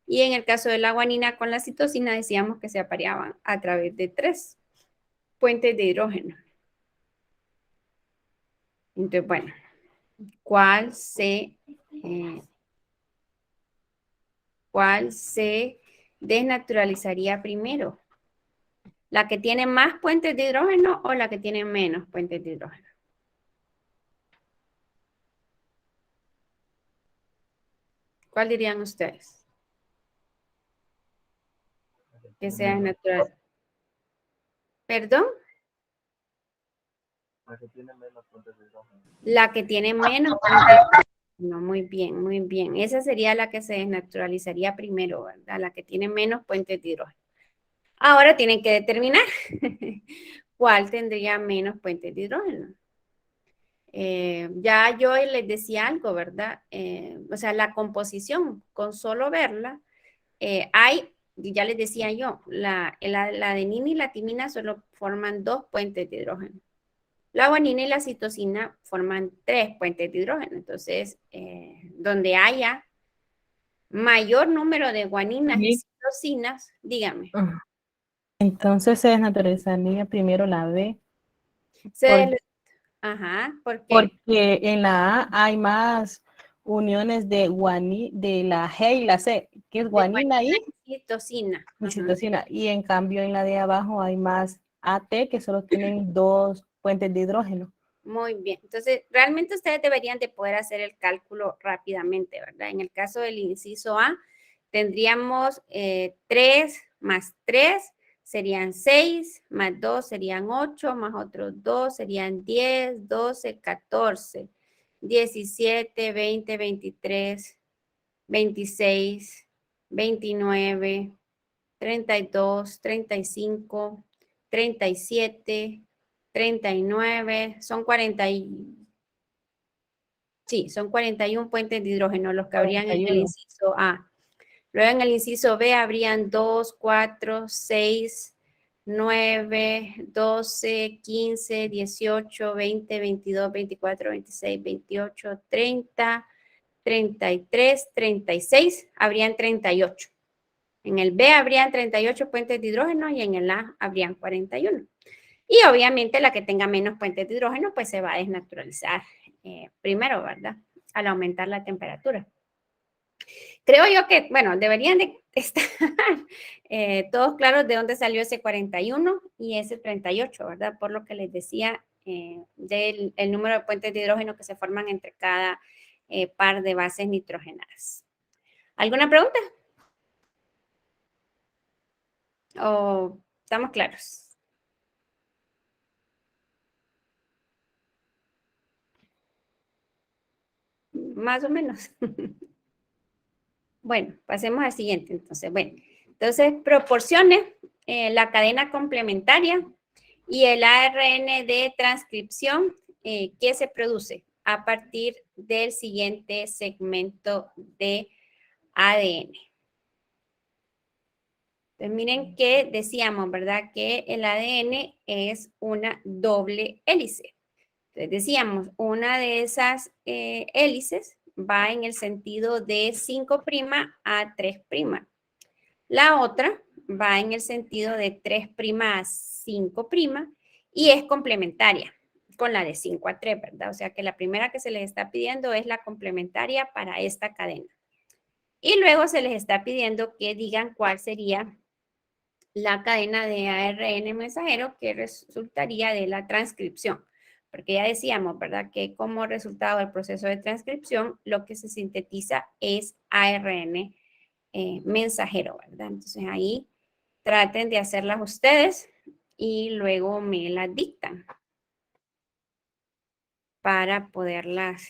Y en el caso de la guanina con la citosina decíamos que se apareaban a través de tres puentes de hidrógeno. Entonces, bueno, ¿cuál se desnaturalizaría primero? ¿La que tiene más puentes de hidrógeno o la que tiene menos puentes de hidrógeno? ¿Cuál dirían ustedes? Que sea desnaturalizada. ¿Perdón? La que tiene menos puentes de hidrógeno. La que tiene menos puentes de hidrógeno. Muy bien, muy bien. Esa sería la que se desnaturalizaría primero, ¿verdad? La que tiene menos puentes de hidrógeno. Ahora tienen que determinar cuál tendría menos puentes de hidrógeno. Ya yo les decía algo, ¿verdad? O sea, la composición, con solo verla, ya les decía yo, la adenina y la timina solo forman dos puentes de hidrógeno. La guanina y la citosina forman tres puentes de hidrógeno. Entonces, donde haya mayor número de guaninas y citosinas, dígame. Entonces se desnaturalizaría primero la B. Ajá, ¿por qué? Porque en la A hay más uniones de la G y la C, que es guanina y citosina. citosina. Y en cambio en la de abajo hay más AT, que solo tienen dos puentes de hidrógeno. Muy bien. Entonces, realmente ustedes deberían de poder hacer el cálculo rápidamente, ¿verdad? En el caso del inciso A, tendríamos 3 más 3 serían 6, más 2 serían 8, más otros 2 serían 10, 12, 14, 17, 20, 23, 26, 29, 32, 35, 37, 39, son 40 sí, son 41 puentes de hidrógeno los que habrían en el 41. inciso A. Luego en el inciso B habrían 2, 4, 6, 9, 12, 15, 18, 20, 22, 24, 26, 28, 30, 33, 36, habrían 38. En el B habrían 38 puentes de hidrógeno y en el A habrían 41. Y obviamente la que tenga menos puentes de hidrógeno pues se va a desnaturalizar primero, ¿verdad? Al aumentar la temperatura. Creo yo que, bueno, deberían de estar todos claros de dónde salió ese 41 y ese 38, ¿verdad? Por lo que les decía del el número de puentes de hidrógeno que se forman entre cada par de bases nitrogenadas. ¿Alguna pregunta? ¿O estamos claros? Más o menos. Bueno, pasemos al siguiente. Entonces, proporcione la cadena complementaria y el ARN de transcripción que se produce a partir del siguiente segmento de ADN. Entonces, miren que decíamos, ¿verdad? Que el ADN es una doble hélice. Entonces, decíamos, una de esas hélices va en el sentido de 5' a 3'. La otra va en el sentido de 3' a 5' y es complementaria con la de 5 a 3, ¿verdad? O sea que la primera que se les está pidiendo es la complementaria para esta cadena. Y luego se les está pidiendo que digan cuál sería la cadena de ARN mensajero que resultaría de la transcripción. Porque ya decíamos, ¿verdad? Que como resultado del proceso de transcripción, lo que se sintetiza es ARN mensajero, ¿verdad? Entonces ahí traten de hacerlas ustedes y luego me las dictan para poderlas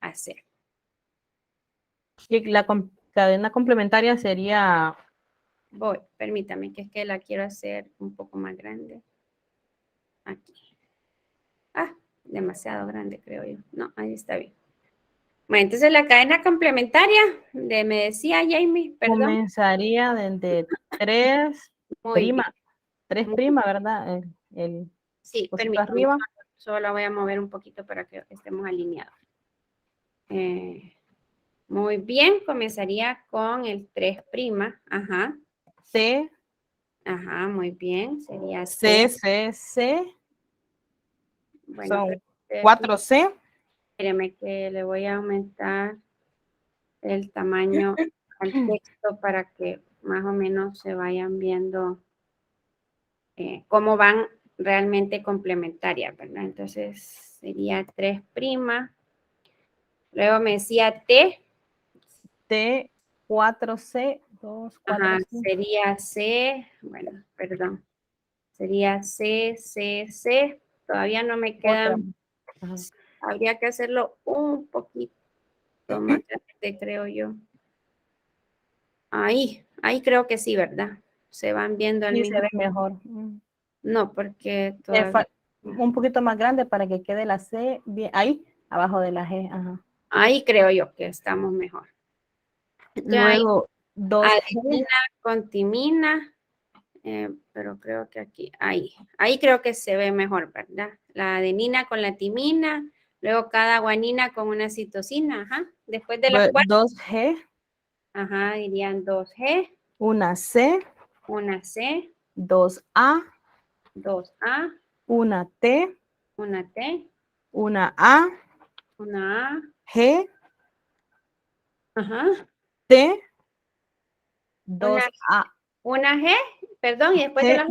hacer. Y la cadena complementaria sería... Voy, permítame, que es que la quiero hacer un poco más grande. Aquí. Ah, demasiado grande, creo yo. No, ahí está bien. Bueno, entonces la cadena complementaria, me decía Jamie, perdón. Comenzaría desde 3', Muy bien. 3', ¿verdad? Sí, poquito permítame. arriba. Solo la voy a mover un poquito para que estemos alineados. Muy bien, comenzaría con el 3'. Ajá. T, Ajá, muy bien. Sería C, T. C, C. Bueno, Son pero 4C. espéreme que le voy a aumentar el tamaño al texto para que más o menos se vayan viendo cómo van realmente complementarias, ¿verdad? Entonces sería 3'. Luego me decía T. T, 4C, 2, 4, Ajá, 5. sería C. Bueno, perdón. Sería C, C, C. Todavía no me quedan. Habría que hacerlo un poquito más grande, creo yo. Ahí creo que sí, ¿verdad? Se van viendo al Sí, mismo. se ve mejor. No, porque todavía. Un poquito más grande para que quede la C bien ahí, abajo de la G. Ajá. Ahí creo yo que estamos mejor. Entonces, Luego, 2G. adenina con timina, pero creo que aquí, ahí creo que se ve mejor, ¿verdad? La adenina con la timina, luego cada guanina con una citosina, ajá. Después de las 4, 2G. ajá, dirían 2G, Una C. una C, 2A. 2A, Una T. una T, Una A. una A, G. ajá, T. una, 2A. una G, perdón, y después de G. las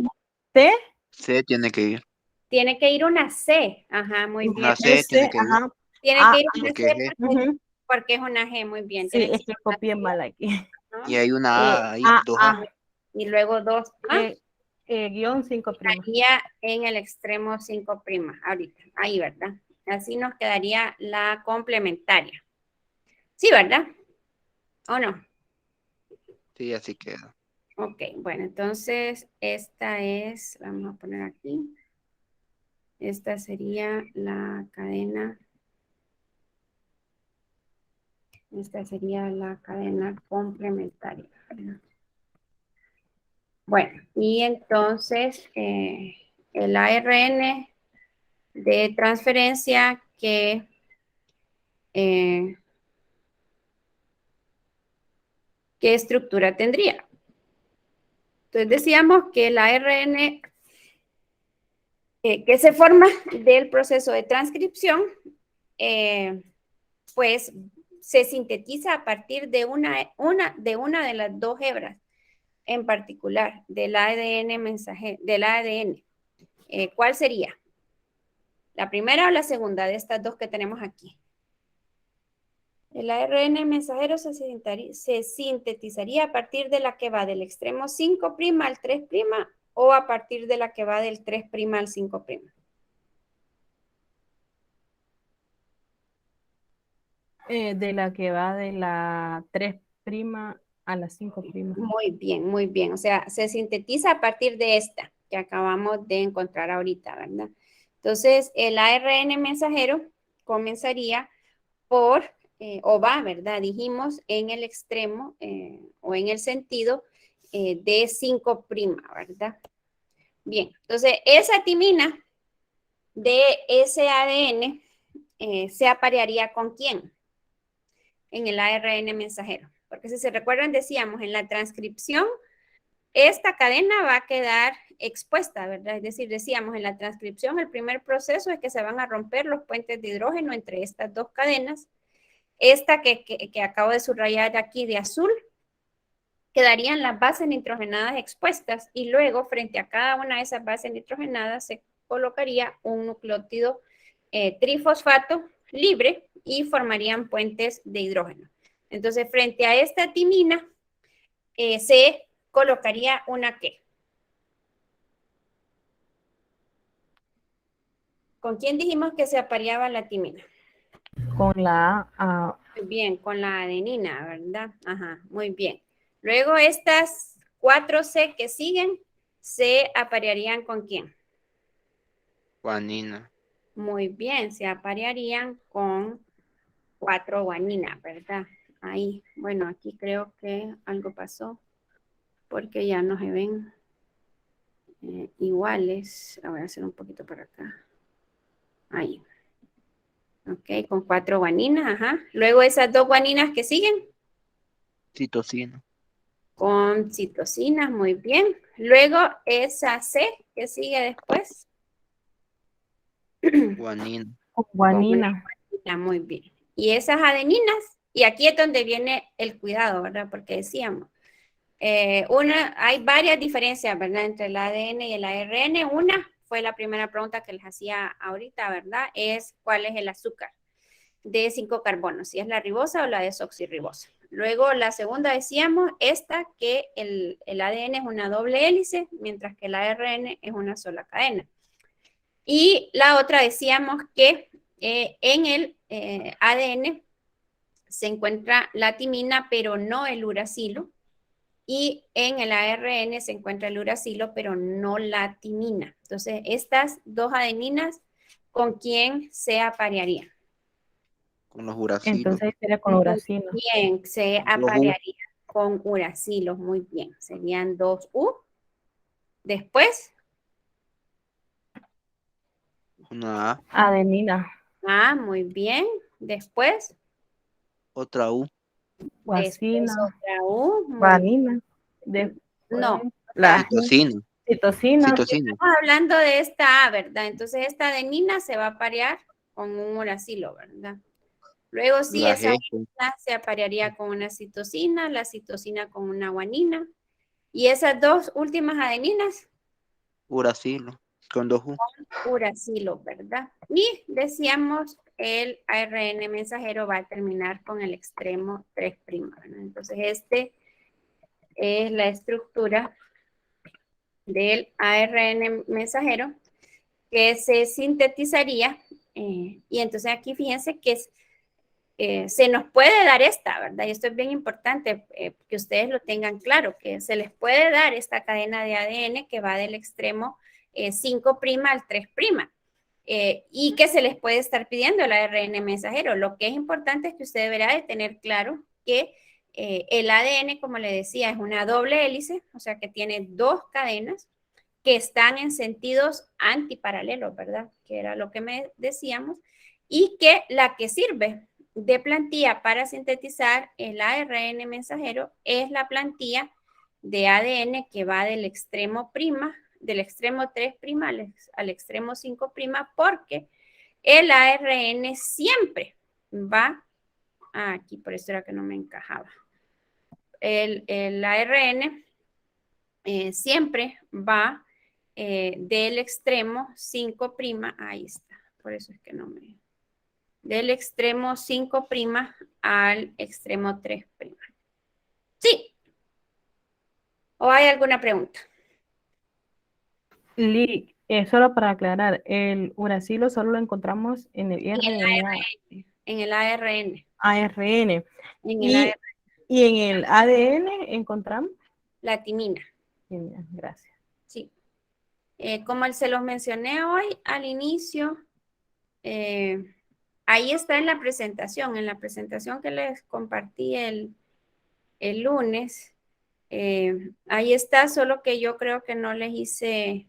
T. C tiene que ir. tiene que ir una C, ajá, muy bien. Una C tiene S. que ir. Ajá. Tiene A. que ir una Porque C G. porque es una G, muy bien. Sí, Tiene que es que ir una copié C, mal aquí. ¿no? Y hay una A ahí, A. 2A. Y luego 2A, Guión 5'. estaría en el extremo 5', ahorita, ahí, ¿verdad? Así nos quedaría la complementaria. Sí, ¿verdad? ¿O no? Sí, así queda. Ok, bueno, entonces esta es, vamos a poner aquí. Esta sería la cadena. Esta sería la cadena complementaria. Bueno, y entonces el ARN de transferencia ¿qué estructura tendría? Entonces decíamos que el ARN que se forma del proceso de transcripción, pues se sintetiza a partir de una de las dos hebras, en particular del ADN mensaje, del ADN. ¿Cuál sería? ¿La primera o la segunda de estas dos que tenemos aquí? El ARN mensajero se sintetizaría a partir de la que va del extremo 5' al 3' o a partir de la que va del 3' al 5'. De la que va de la 3' a la 5'. Muy bien, muy bien. O sea, se sintetiza a partir de esta que acabamos de encontrar ahorita, ¿verdad? Entonces, el ARN mensajero comenzaría por, o va, ¿verdad? Dijimos en el extremo o en el sentido de 5', ¿verdad? Bien, entonces esa timina de ese ADN se aparearía ¿con quién? En el ARN mensajero. Porque si se recuerdan, decíamos en la transcripción, esta cadena va a quedar expuesta, ¿verdad? Es decir, decíamos en la transcripción, el primer proceso es que se van a romper los puentes de hidrógeno entre estas dos cadenas. Esta que acabo de subrayar aquí de azul, quedarían las bases nitrogenadas expuestas y luego frente a cada una de esas bases nitrogenadas se colocaría un nucleótido trifosfato libre y formarían puentes de hidrógeno. Entonces, frente a esta timina se colocaría una ¿qué? ¿Con quién dijimos que se apareaba la timina? Con la Muy bien, con la adenina, ¿verdad? Ajá, muy bien. Luego estas 4C que siguen se aparearían ¿con quién? Guanina. Muy bien, se aparearían con 4-guanina, ¿verdad? Ahí, bueno, aquí creo que algo pasó porque ya no se ven iguales. La voy a hacer un poquito por acá. Ahí. Ok, con 4 guaninas, ajá. Luego esas 2 guaninas que siguen. Citosina. Con citosinas, muy bien. Luego esa C que sigue después. Guanina. guanina. Muy bien. Y esas adeninas, y aquí es donde viene el cuidado, ¿verdad? Porque decíamos, hay varias diferencias, ¿verdad? Entre el ADN y el ARN. Una fue la primera pregunta que les hacía ahorita, ¿verdad? Es ¿cuál es el azúcar de 5 carbonos? Si es la ribosa o la desoxirribosa. Luego la segunda decíamos, esta que el ADN es una doble hélice, mientras que el ARN es una sola cadena. Y la otra decíamos que en el ADN se encuentra la timina, pero no el uracilo. Y en el ARN se encuentra el uracilo, pero no la timina. Entonces, estas 2 adeninas, ¿con quién se aparearían? Con los uracilos. Entonces sería con uracilo. Bien, se aparearía con uracilos, muy bien. Serían 2U. Después. Una A. Adenina. Muy bien. Después. Otra U. Guasina. Después otra U. Guanina. No. La Citosina. citosina. Citosina. Estamos hablando de esta A, ¿verdad? Entonces esta adenina se va a aparear con un uracilo, ¿verdad? Luego sí, La esa G. guanina se aparearía con una citosina, la citosina con una guanina. Y esas 2 últimas adeninas, Uracilo. Con 2 U. uracilo, ¿verdad? Y decíamos, el ARN mensajero va a terminar con el extremo 3', ¿verdad? Entonces, este es la estructura del ARN mensajero que se sintetizaría. Y entonces aquí fíjense que se nos puede dar esta, ¿verdad? Y esto es bien importante que ustedes lo tengan claro, que se les puede dar esta cadena de ADN que va del extremo 5' al 3'. y que se les puede estar pidiendo el ARN mensajero. Lo que es importante es que usted deberá de tener claro que el ADN, como le decía, es una doble hélice, o sea que tiene 2 cadenas que están en sentidos antiparalelos, ¿verdad? Que era lo que me decíamos, y que la que sirve de plantilla para sintetizar el ARN mensajero es la plantilla de ADN que va del extremo 3' al extremo 5', porque el ARN siempre va, aquí por eso era que no me encajaba, el ARN siempre va del extremo 5', ahí está, por eso es que no me, del extremo 5' al extremo 3'. Sí. ¿O hay alguna pregunta? Lee, solo para aclarar, el uracilo solo lo encontramos en el RNA. En el ARN. ARN. En el ARN. Y en el ADN encontramos La timina. Gracias. Sí. Como se los mencioné hoy al inicio, ahí está en la presentación que les compartí el lunes. Ahí está, solo que yo creo que no les hice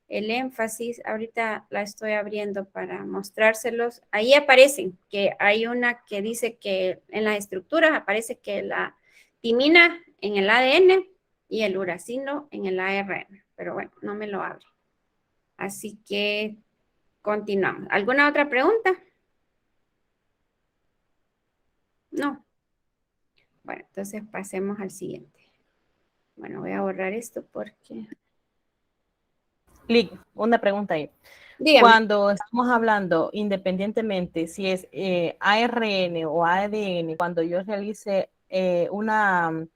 el énfasis. Ahorita la estoy abriendo para mostrárselos. Ahí aparecen que hay una que dice que en las estructuras aparece que la timina en el ADN y el uracilo en el ARN. Pero bueno, no me lo abre. Así que continuamos. ¿Alguna otra pregunta? No. Bueno, entonces pasemos al siguiente. Bueno, voy a borrar esto porque... Lick, una pregunta ahí. Dígame. Cuando estamos hablando, independientemente si es ARN o ADN, cuando yo realice una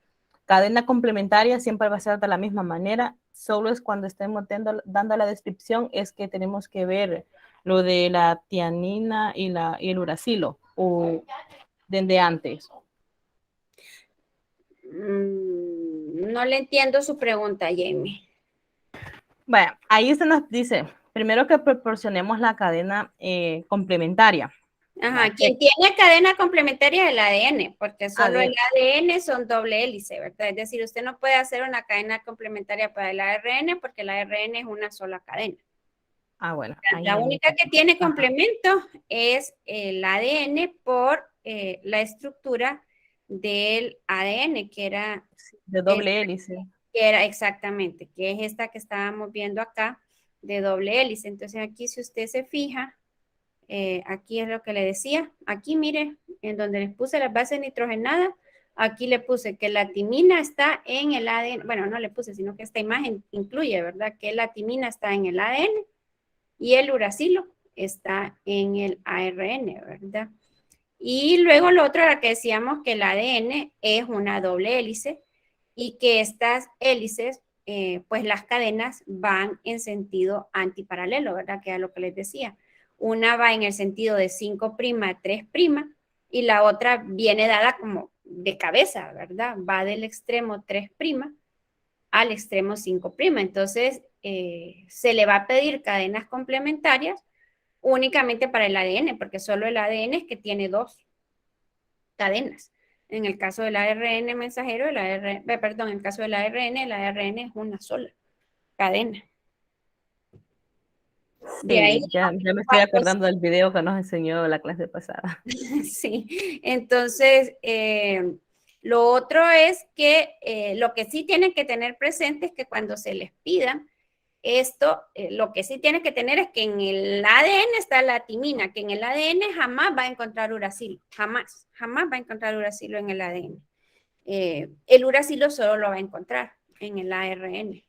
cadena complementaria, siempre va a ser de la misma manera. Solo es cuando estemos dando la descripción, es que tenemos que ver lo de la tianina y el uracilo, o desde antes. No le entiendo su pregunta, Jamie. Bueno, ahí se nos dice, primero que proporcionemos la cadena complementaria. Ajá, quien tiene cadena complementaria es el ADN, porque solo ADN. el ADN son doble hélice, ¿verdad? Es decir, usted no puede hacer una cadena complementaria para el ARN porque el ARN es una sola cadena. Bueno. La única que tiene complemento es el ADN por la estructura del ADN, que era... De doble hélice. Que era exactamente, que es esta que estábamos viendo acá, de doble hélice. Entonces aquí si usted se fija, aquí es lo que le decía. Aquí mire, en donde les puse las bases nitrogenadas, aquí le puse que la timina está en el ADN. Bueno, no le puse, sino que esta imagen incluye, ¿verdad? Que la timina está en el ADN y el uracilo está en el ARN, ¿verdad? Y luego lo otro era que decíamos que el ADN es una doble hélice y que estas hélices, pues las cadenas van en sentido antiparalelo, ¿verdad? Que es lo que les decía. Una va en el sentido de 5' a 3' y la otra viene dada como de cabeza, ¿verdad? Va del extremo 3' al extremo 5'. Entonces, se le va a pedir cadenas complementarias únicamente para el ADN, porque solo el ADN es que tiene 2 cadenas. En el caso del ARN mensajero, en el caso del ARN, el ARN es una sola cadena. De ahí, ya me estoy acordando del video que nos enseñó la clase pasada. Sí, entonces, lo otro es que lo que sí tienen que tener presente es que cuando se les pidan esto, lo que sí tiene que tener es que en el ADN está la timina, que en el ADN jamás va a encontrar uracilo, jamás va a encontrar uracilo en el ADN. El uracilo solo lo va a encontrar en el ARN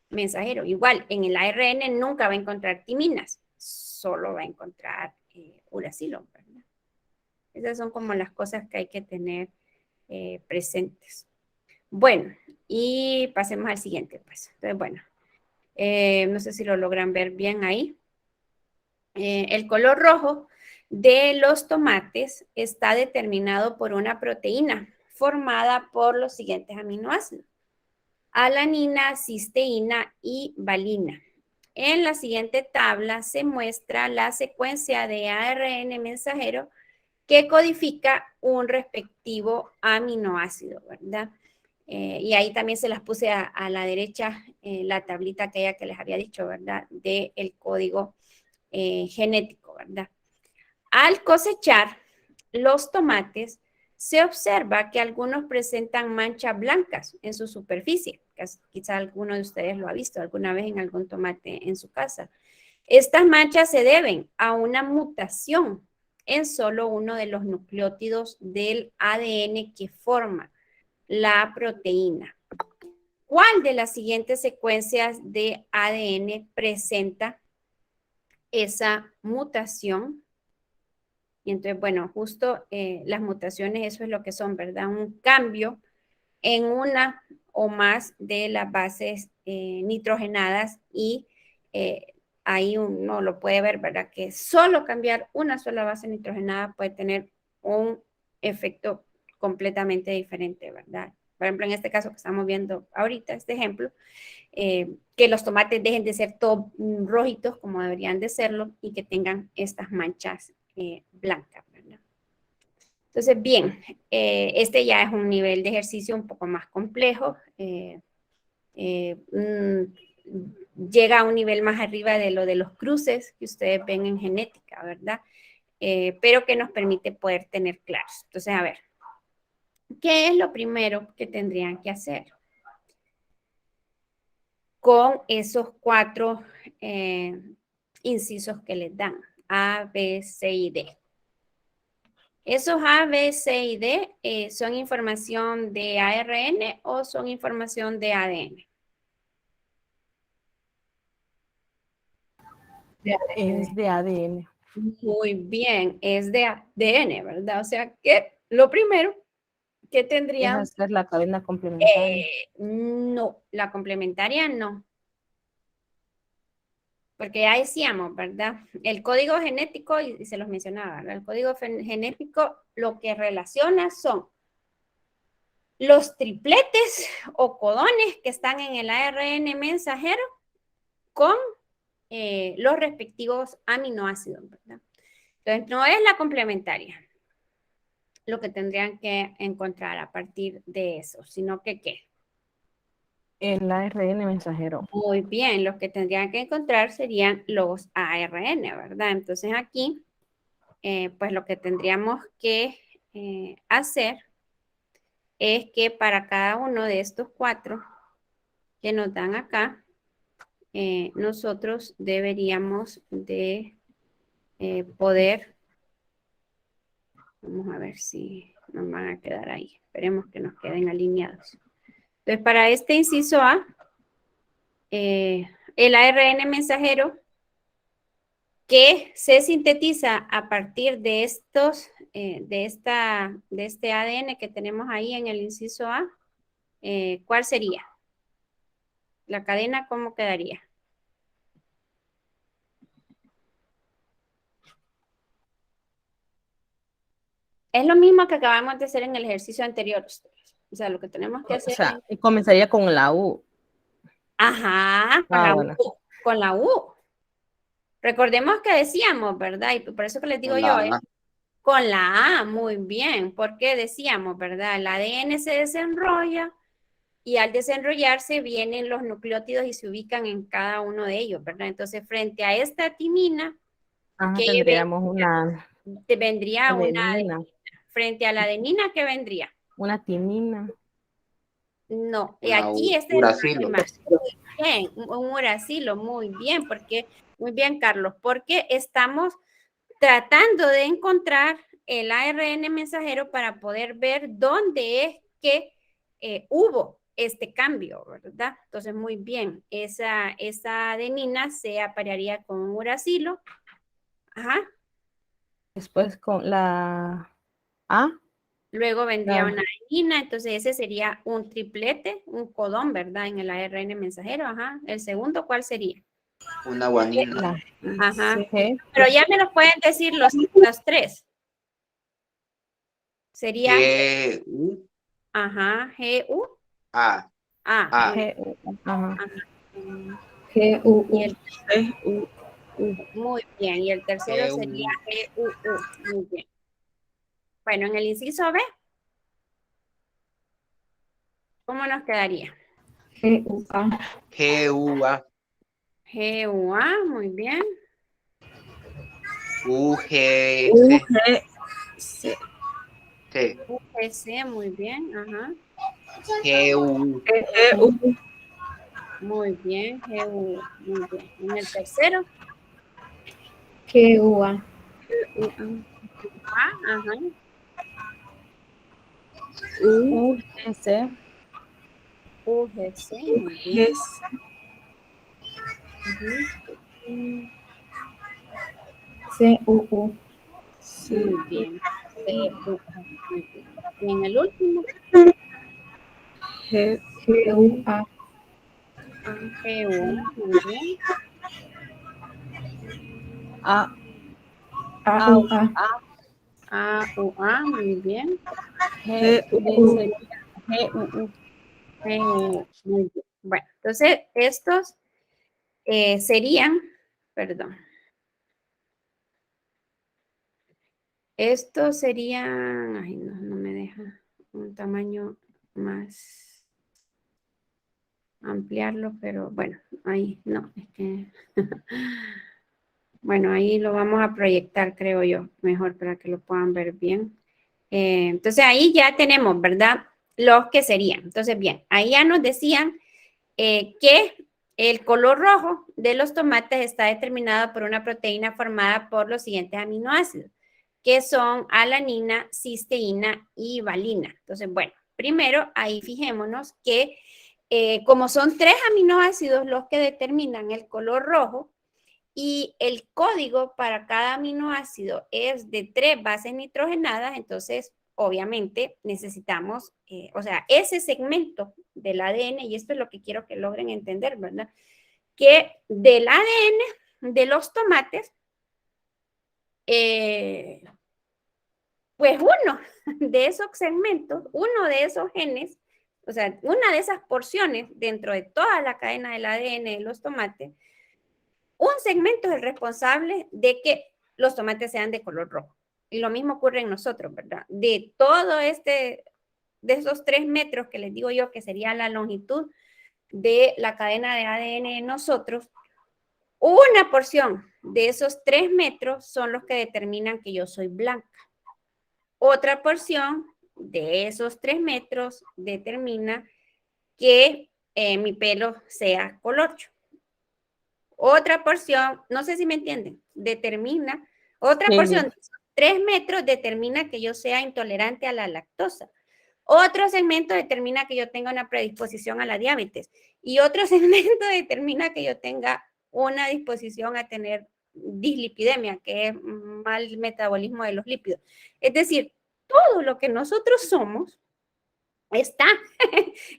mensajero. Igual, en el ARN nunca va a encontrar timinas, solo va a encontrar uracilo, ¿verdad? Esas son como las cosas que hay que tener presentes. Bueno, y pasemos al siguiente, pues. Entonces, bueno. No sé si lo logran ver bien ahí. El color rojo de los tomates está determinado por una proteína formada por los siguientes aminoácidos: alanina, cisteína y valina. en la siguiente tabla se muestra la secuencia de ARN mensajero que codifica un respectivo aminoácido, ¿verdad? Y ahí también se las puse a la derecha, la tablita aquella que les había dicho, ¿verdad? Del código genético, ¿verdad? Al cosechar los tomates, se observa que algunos presentan manchas blancas en su superficie. Quizá alguno de ustedes lo ha visto alguna vez en algún tomate en su casa. Estas manchas se deben a una mutación en solo uno de los nucleótidos del ADN que forma la proteína. ¿Cuál de las siguientes secuencias de ADN presenta esa mutación? Y entonces, bueno, justo las mutaciones, eso es lo que son, ¿verdad? Un cambio en una o más de las bases nitrogenadas y ahí uno lo puede ver, ¿verdad? Que solo cambiar una sola base nitrogenada puede tener un efecto completamente diferente, ¿verdad? Por ejemplo, en este caso que estamos viendo ahorita, este ejemplo, que los tomates dejen de ser todos rojitos como deberían de serlo y que tengan estas manchas blancas, ¿verdad? Entonces, bien, este ya es un nivel de ejercicio un poco más complejo. Llega a un nivel más arriba de lo de los cruces que ustedes ven en genética, ¿verdad? Pero que nos permite poder tener claros. Entonces, a ver, ¿qué es lo primero que tendrían que hacer con esos 4 incisos que les dan? A, B, C y D. ¿Esos A, B, C y D son información de ARN o son información de ADN? Es de ADN. Muy bien, es de ADN, ¿verdad? O sea que lo primero que Es tendrían... hacer la cadena complementaria. no, la complementaria no. Porque ya decíamos, ¿verdad? El código genético, y se los mencionaba, ¿verdad? El código genético lo que relaciona son los tripletes o codones que están en el ARN mensajero con los respectivos aminoácidos, ¿verdad? Entonces, no es la complementaria lo que tendrían que encontrar a partir de eso, sino que ¿qué? El ARN mensajero. Muy bien, los que tendrían que encontrar serían los ARN, ¿verdad? Entonces aquí, pues lo que tendríamos que hacer es que para cada uno de estos 4 que nos dan acá, nosotros deberíamos de poder, vamos a ver si nos van a quedar ahí, esperemos que nos queden alineados. Entonces, para este inciso A, el ARN mensajero que se sintetiza a partir de estos, de este ADN que tenemos ahí en el inciso A, ¿cuál sería? La cadena, ¿cómo quedaría? Es lo mismo que acabamos de hacer en el ejercicio anterior. O sea, lo que tenemos que hacer y comenzaría con la U. Ajá, con la bueno. U. Con la U. Recordemos que decíamos, ¿verdad? Y por eso que les digo yo, con la A, muy bien, porque decíamos, ¿verdad? El ADN se desenrolla y al desenrollarse vienen los nucleótidos y se ubican en cada uno de ellos, ¿verdad? Entonces, frente a esta timina, ¿qué tendríamos? Una vendría una adenina. Frente a la adenina, ¿qué vendría? Una timina. No, y aquí este uracilo. es bien, un uracilo, muy bien, muy bien, Carlos, porque estamos tratando de encontrar el ARN mensajero para poder ver dónde es que hubo este cambio, ¿verdad? Entonces, muy bien, esa adenina se aparearía con un uracilo. Ajá. Después con la A. Luego vendría una adenina, entonces ese sería un triplete, un codón, ¿verdad? En el ARN mensajero, ajá. El segundo, ¿cuál sería? Una guanina. Ajá. CG. Pero ya me los pueden decir los 3. Sería G-U. ajá, G-U. A. A. A. G. Ajá. G-U-U. Y el, muy bien. Y el tercero sería G-U-U. Muy bien. Bueno, en el inciso B, ¿cómo nos quedaría? G-U-A. G-U-A. G-U-A, muy bien. U-G-C. C. T. U-G-C, muy bien. Ajá. G-U. G-U. Muy bien. G-U, muy bien. En el tercero, G-U-A. A, ajá. U-G-C. U-G-C, muy bien. Ujú. C-U-U. Muy bien. C-U-U, muy bien. Y en el último, G-U-A. G-U, muy bien. A. A-U-A. A-U-A, muy bien. G-U. G-U-U. G-U, muy bien. Bueno, entonces estos serían, perdón, estos serían, ay no, no me deja un tamaño más ampliarlo, pero bueno, ahí no, es que, bueno, ahí lo vamos a proyectar, creo yo, mejor para que lo puedan ver bien. Entonces ahí ya tenemos, ¿verdad? Los que serían. Entonces, bien, ahí ya nos decían que el color rojo de los tomates está determinado por una proteína formada por los siguientes aminoácidos, que son alanina, cisteína y valina. Entonces, bueno, primero ahí fijémonos que como son 3 aminoácidos los que determinan el color rojo y el código para cada aminoácido es de 3 bases nitrogenadas, entonces obviamente necesitamos, o sea, ese segmento del ADN, y esto es lo que quiero que logren entender, ¿verdad? Que del ADN de los tomates, pues uno de esos segmentos, uno de esos genes, o sea, una de esas porciones dentro de toda la cadena del ADN de los tomates, un segmento es el responsable de que los tomates sean de color rojo. Y lo mismo ocurre en nosotros, ¿verdad? De todo de esos 3 metros que les digo yo que sería la longitud de la cadena de ADN de nosotros, una porción de esos 3 metros son los que determinan que yo soy blanca. Otra porción de esos 3 metros determina que mi pelo sea colocho. Otra porción, no sé si me entienden, determina, otra porción de 3 metros determina que yo sea intolerante a la lactosa. Otro segmento determina que yo tenga una predisposición a la diabetes. Y otro segmento determina que yo tenga una disposición a tener dislipidemia, que es mal metabolismo de los lípidos. Es decir, todo lo que nosotros somos está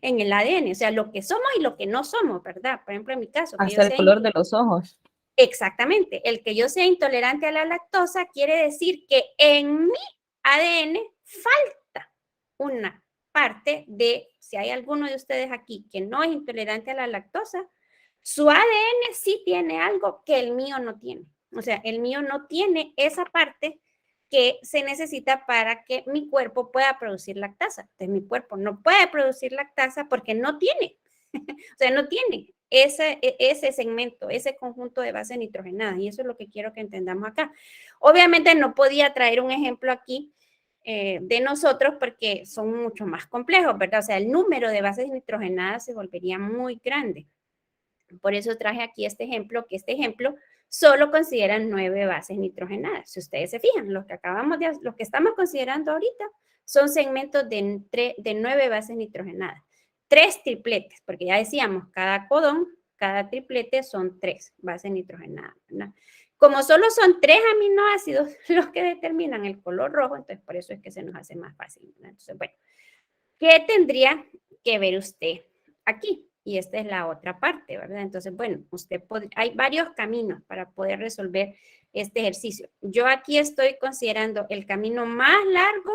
en el ADN, o sea, lo que somos y lo que no somos, ¿verdad? Por ejemplo, en mi caso, que Hasta el color de los ojos. Exactamente, el que yo sea intolerante a la lactosa quiere decir que en mi ADN falta una parte de, si hay alguno de ustedes aquí que no es intolerante a la lactosa, su ADN sí tiene algo que el mío no tiene. O sea, el mío no tiene esa parte que se necesita para que mi cuerpo pueda producir lactasa. Entonces, mi cuerpo no puede producir lactasa porque no tiene. O sea, no tiene ese segmento, ese conjunto de bases nitrogenadas. Y eso es lo que quiero que entendamos acá. Obviamente no podía traer un ejemplo aquí de nosotros porque son mucho más complejos, ¿verdad? O sea, el número de bases nitrogenadas se volvería muy grande. Por eso traje aquí este ejemplo, que este ejemplo solo considera 9 bases nitrogenadas. Si ustedes se fijan, los que estamos considerando ahorita son segmentos de 9 bases nitrogenadas. 3 tripletes, porque ya decíamos, cada codón, cada triplete son 3 bases nitrogenadas, ¿verdad? Como solo son 3 aminoácidos los que determinan el color rojo, entonces por eso es que se nos hace más fácil, ¿verdad? Entonces, bueno, ¿qué tendría que ver usted aquí? Y esta es la otra parte, ¿verdad? Entonces, bueno, hay varios caminos para poder resolver este ejercicio. Yo aquí estoy considerando el camino más largo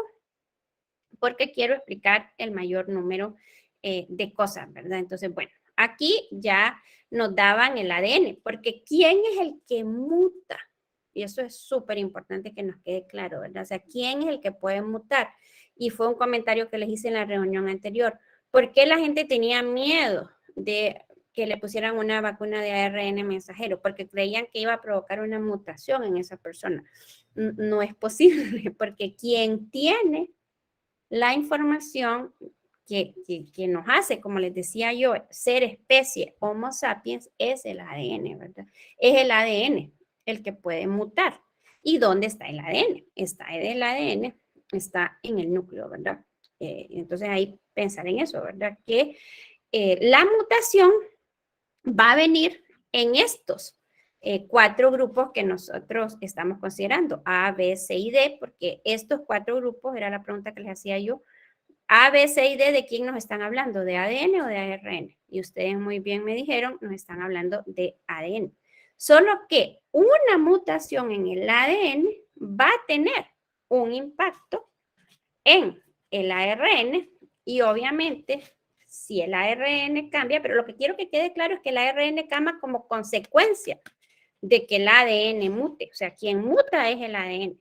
porque quiero explicar el mayor número de cosas, ¿verdad? Entonces, bueno, aquí ya nos daban el ADN, porque ¿quién es el que muta? Y eso es súper importante que nos quede claro, ¿verdad? O sea, ¿quién es el que puede mutar? Y fue un comentario que les hice en la reunión anterior. ¿Por qué la gente tenía miedo de que le pusieran una vacuna de ARN mensajero? Porque creían que iba a provocar una mutación en esa persona. No es posible, porque quien tiene la información que nos hace, como les decía yo, ser especie Homo sapiens es el ADN, ¿verdad? Es el ADN el que puede mutar. ¿Y dónde está el ADN? El ADN está en el núcleo, ¿verdad? Entonces ahí pensar en eso, ¿verdad? Que la mutación va a venir en estos 4 grupos que nosotros estamos considerando, A, B, C y D, porque estos 4 grupos, era la pregunta que les hacía yo, A, B, C y D, ¿de quién nos están hablando? ¿De ADN o de ARN? Y ustedes muy bien me dijeron, nos están hablando de ADN. Solo que una mutación en el ADN va a tener un impacto en el ARN y obviamente si el ARN cambia, pero lo que quiero que quede claro es que el ARN cambia como consecuencia de que el ADN mute. O sea, quien muta es el ADN.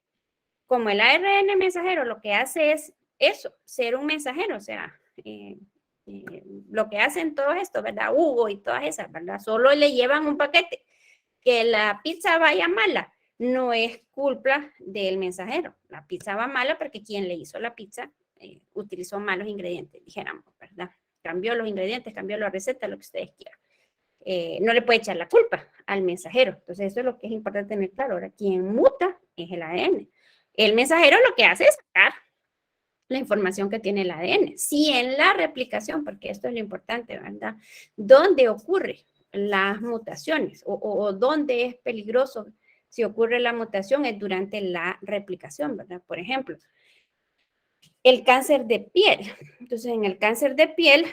Como el ARN mensajero lo que hace es eso, ser un mensajero, o sea, lo que hacen todos estos, ¿verdad? Hugo y todas esas, ¿verdad? Solo le llevan un paquete. Que la pizza vaya mala no es culpa del mensajero. La pizza va mala porque quien le hizo la pizza utilizó malos ingredientes, dijéramos, ¿verdad? Cambió los ingredientes, cambió la receta, lo que ustedes quieran. No le puede echar la culpa al mensajero. Entonces, eso es lo que es importante tener claro. Ahora, quien muta es el ADN. El mensajero lo que hace es sacar la información que tiene el ADN. Si en la replicación, porque esto es lo importante, ¿verdad? ¿Dónde ocurre las mutaciones o dónde es peligroso si ocurre la mutación? Es durante la replicación, ¿verdad? Por ejemplo, el cáncer de piel. Entonces, en el cáncer de piel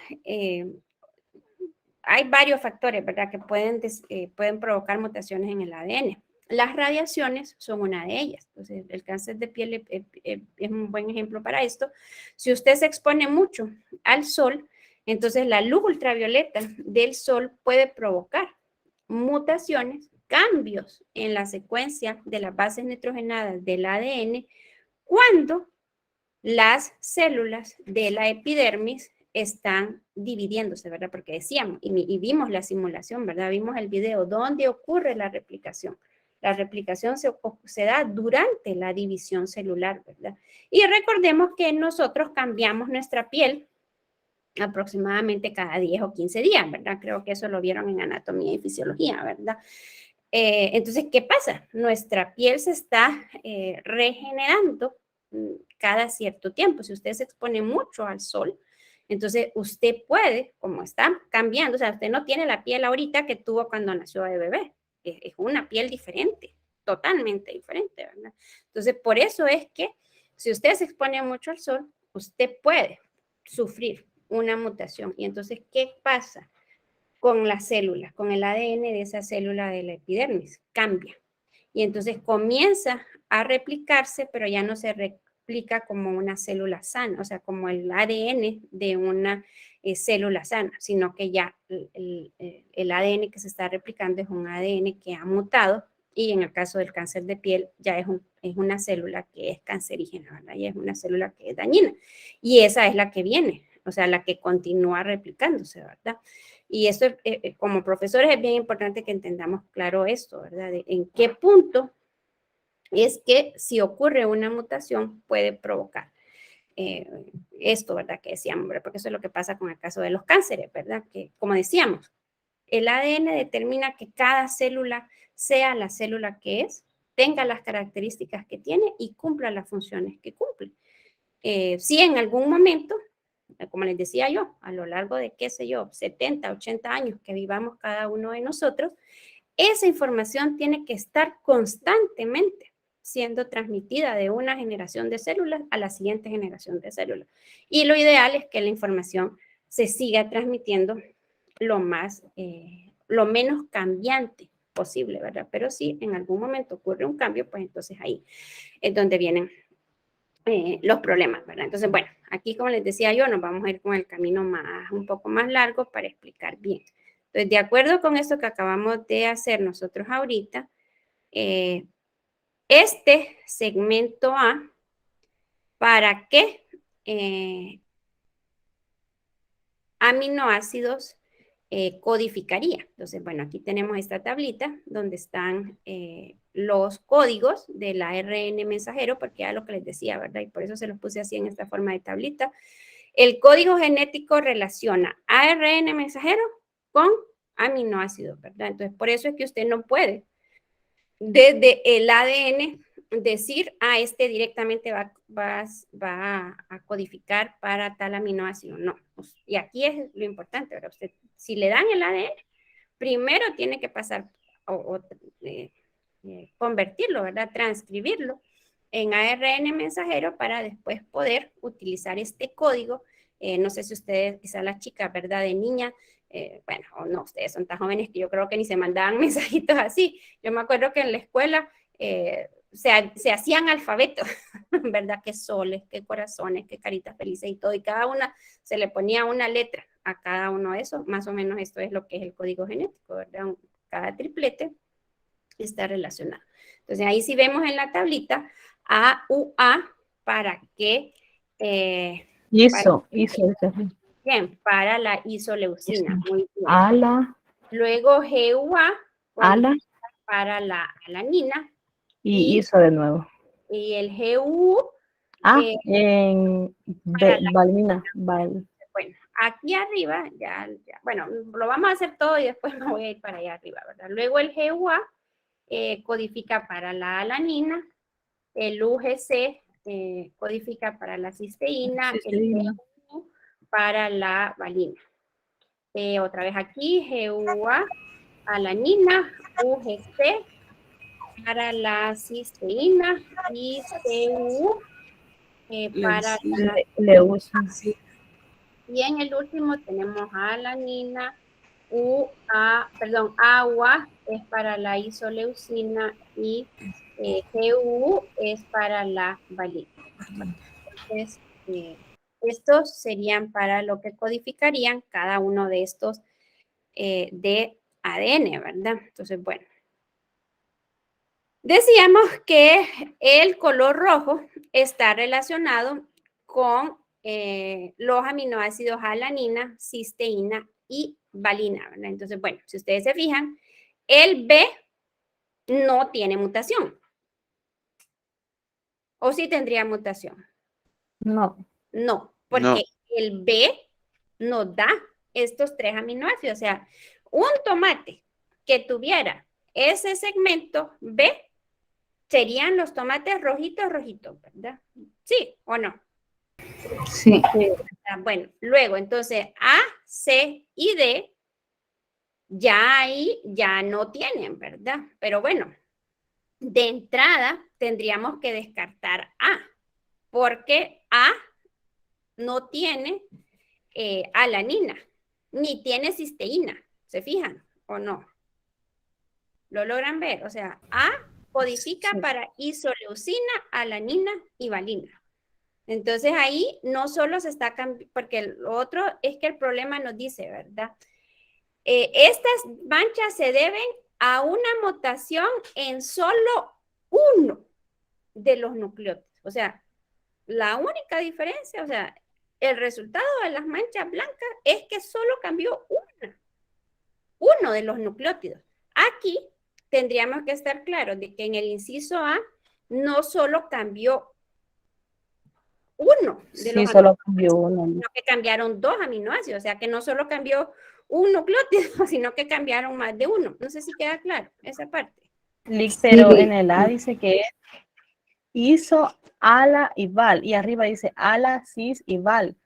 hay varios factores, ¿verdad? Que pueden provocar mutaciones en el ADN. Las radiaciones son una de ellas. Entonces, el cáncer de piel es un buen ejemplo para esto. Si usted se expone mucho al sol, entonces la luz ultravioleta del sol puede provocar mutaciones, cambios en la secuencia de las bases nitrogenadas del ADN cuando las células de la epidermis están dividiéndose, ¿verdad? Porque decíamos, y vimos la simulación, ¿verdad? Vimos el video donde ocurre la replicación. La replicación se da durante la división celular, ¿verdad? Y recordemos que nosotros cambiamos nuestra piel aproximadamente cada 10 o 15 días, ¿verdad? Creo que eso lo vieron en anatomía y fisiología, ¿verdad? Entonces, ¿qué pasa? Nuestra piel se está regenerando cada cierto tiempo. Si usted se expone mucho al sol, entonces usted puede, como está cambiando, o sea, usted no tiene la piel ahorita que tuvo cuando nació de bebé. Es una piel diferente, totalmente diferente, ¿verdad? Entonces, por eso es que si usted se expone mucho al sol, usted puede sufrir una mutación. Y entonces, ¿qué pasa con las células? Con el ADN de esa célula de la epidermis, cambia. Y entonces comienza a replicarse, pero ya no se replica como una célula sana, o sea, como el ADN de una célula sana, sino que ya el ADN que se está replicando es un ADN que ha mutado y en el caso del cáncer de piel ya es una célula que es cancerígena, ¿verdad? Y es una célula que es dañina. Y esa es la que viene, o sea, la que continúa replicándose, ¿verdad? Y eso, como profesores, es bien importante que entendamos claro esto, ¿verdad? En qué punto es que si ocurre una mutación puede provocar esto, ¿verdad? Que decíamos, ¿verdad? Porque eso es lo que pasa con el caso de los cánceres, ¿verdad? Que, como decíamos, el ADN determina que cada célula sea la célula que es, tenga las características que tiene y cumpla las funciones que cumple. Si en algún momento, como les decía yo, a lo largo de, qué sé yo, 70, 80 años que vivamos cada uno de nosotros, esa información tiene que estar constantemente siendo transmitida de una generación de células a la siguiente generación de células. Y lo ideal es que la información se siga transmitiendo lo menos cambiante posible, ¿verdad? Pero si en algún momento ocurre un cambio, pues entonces ahí es donde vienen los problemas, ¿verdad? Entonces, bueno, aquí como les decía yo, nos vamos a ir con el camino un poco más largo para explicar bien. Entonces, de acuerdo con esto que acabamos de hacer nosotros ahorita, este segmento A, ¿para qué aminoácidos codificaría? Entonces, bueno, aquí tenemos esta tablita donde están los códigos del ARN mensajero, porque ya lo que les decía, ¿verdad? Y por eso se los puse así en esta forma de tablita. El código genético relaciona ARN mensajero con aminoácidos, ¿verdad? Entonces, por eso es que usted no puede desde el ADN decir, este directamente va a codificar para tal aminoácido. No. Y aquí es lo importante, ¿verdad? Usted, si le dan el ADN, primero tiene que pasar convertirlo, ¿verdad? Transcribirlo en ARN mensajero para después poder utilizar este código. No sé si ustedes, quizás las chicas, ¿verdad? De niña, bueno, o no, ustedes son tan jóvenes que yo creo que ni se mandaban mensajitos así. Yo me acuerdo que en la escuela se hacían alfabetos, ¿verdad? Qué soles, qué corazones, qué caritas felices y todo, y cada una se le ponía una letra a cada uno de esos. Más o menos esto es lo que es el código genético, ¿verdad? Cada triplete está relacionado. Entonces ahí sí vemos en la tablita AUA para que ISO. bien, para la isoleucina. Muy bien. ALA. Luego GUA ALA. para la alanina. Y ISO de nuevo. Y el GU. En valenina. Bueno, aquí arriba, bueno, lo vamos a hacer todo y después me voy a ir para allá arriba, ¿verdad? Luego el GUA codifica para la alanina, el UGC codifica para la cisteína, el GU para la valina. Otra vez aquí, GUA, alanina, UGC para la cisteína y CU para la leucina. Y en el último tenemos alanina, agua es para la isoleucina y GU es para la valina. Entonces, estos serían para lo que codificarían cada uno de estos de ADN, ¿verdad? Entonces, bueno. Decíamos que el color rojo está relacionado con los aminoácidos alanina, cisteína y valina, ¿verdad? Entonces, bueno, si ustedes se fijan, el B no tiene mutación. ¿O sí tendría mutación? No. No, porque No. el B nos da estos 3 aminoácidos. O sea, un tomate que tuviera ese segmento B serían los tomates rojitos, ¿verdad? ¿Sí o no? Sí. Bueno, luego, entonces, A, C y D, ya ahí ya no tienen, ¿verdad? Pero bueno, de entrada tendríamos que descartar A, porque A no tiene alanina, ni tiene cisteína, ¿se fijan o no? ¿Lo logran ver? O sea, A codifica para isoleucina, alanina y valina. Entonces ahí no solo se está cambiando, porque lo otro es que el problema nos dice, ¿verdad? Estas manchas se deben a una mutación en solo uno de los nucleótidos. O sea, la única diferencia, o sea, el resultado de las manchas blancas es que solo cambió uno de los nucleótidos. Aquí tendríamos que estar claros de que en el inciso A no solo cambió uno de los solo cambió uno. sino que cambiaron 2 aminoácidos, o sea que no solo cambió un nucleótido, sino que cambiaron más de uno. No sé si queda claro esa parte. Pero en el A dice que es ISO, ALA y VAL, y arriba dice ALA, CIS y VAL.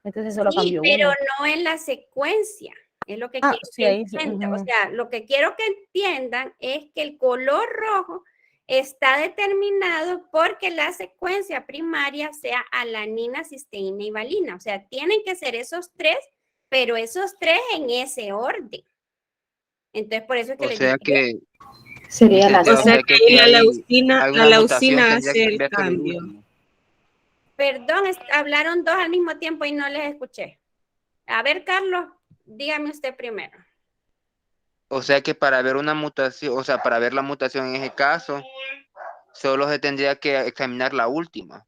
Entonces solo cambió pero uno. no en la secuencia. Es lo que quiero sí, que ahí entiendan. O sea, lo que quiero que entiendan es que el color rojo está determinado porque la secuencia primaria sea alanina, cisteína y valina. O sea, tienen que ser esos 3, pero esos 3 en ese orden. Entonces, por eso es que O sea que Sería la o sea que la hay leucina una mutación, hace tendría que el cambiar el cambio. último. Perdón, hablaron dos al mismo tiempo y no les escuché. A ver, Carlos, dígame usted primero. O sea que para ver una mutación, o sea, para ver la mutación en ese caso, solo se tendría que examinar la última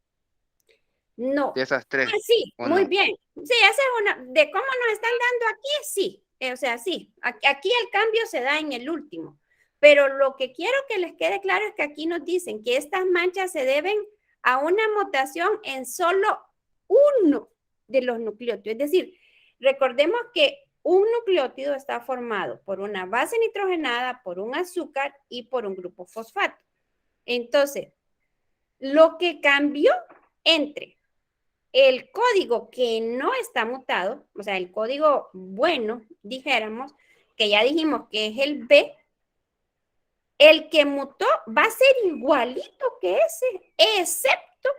No. de esas tres, Sí, ¿o muy no? bien. Sí, esa es una, de cómo nos están dando aquí, sí. O sea, sí, aquí el cambio se da en el último. Pero lo que quiero que les quede claro es que aquí nos dicen que estas manchas se deben a una mutación en solo uno de los nucleótidos. Es decir, recordemos que un nucleótido está formado por una base nitrogenada, por un azúcar y por un grupo fosfato. Entonces, lo que cambió entre el código que no está mutado, o sea, el código bueno, dijéramos, que ya dijimos que es el B, el que mutó va a ser igualito que ese, excepto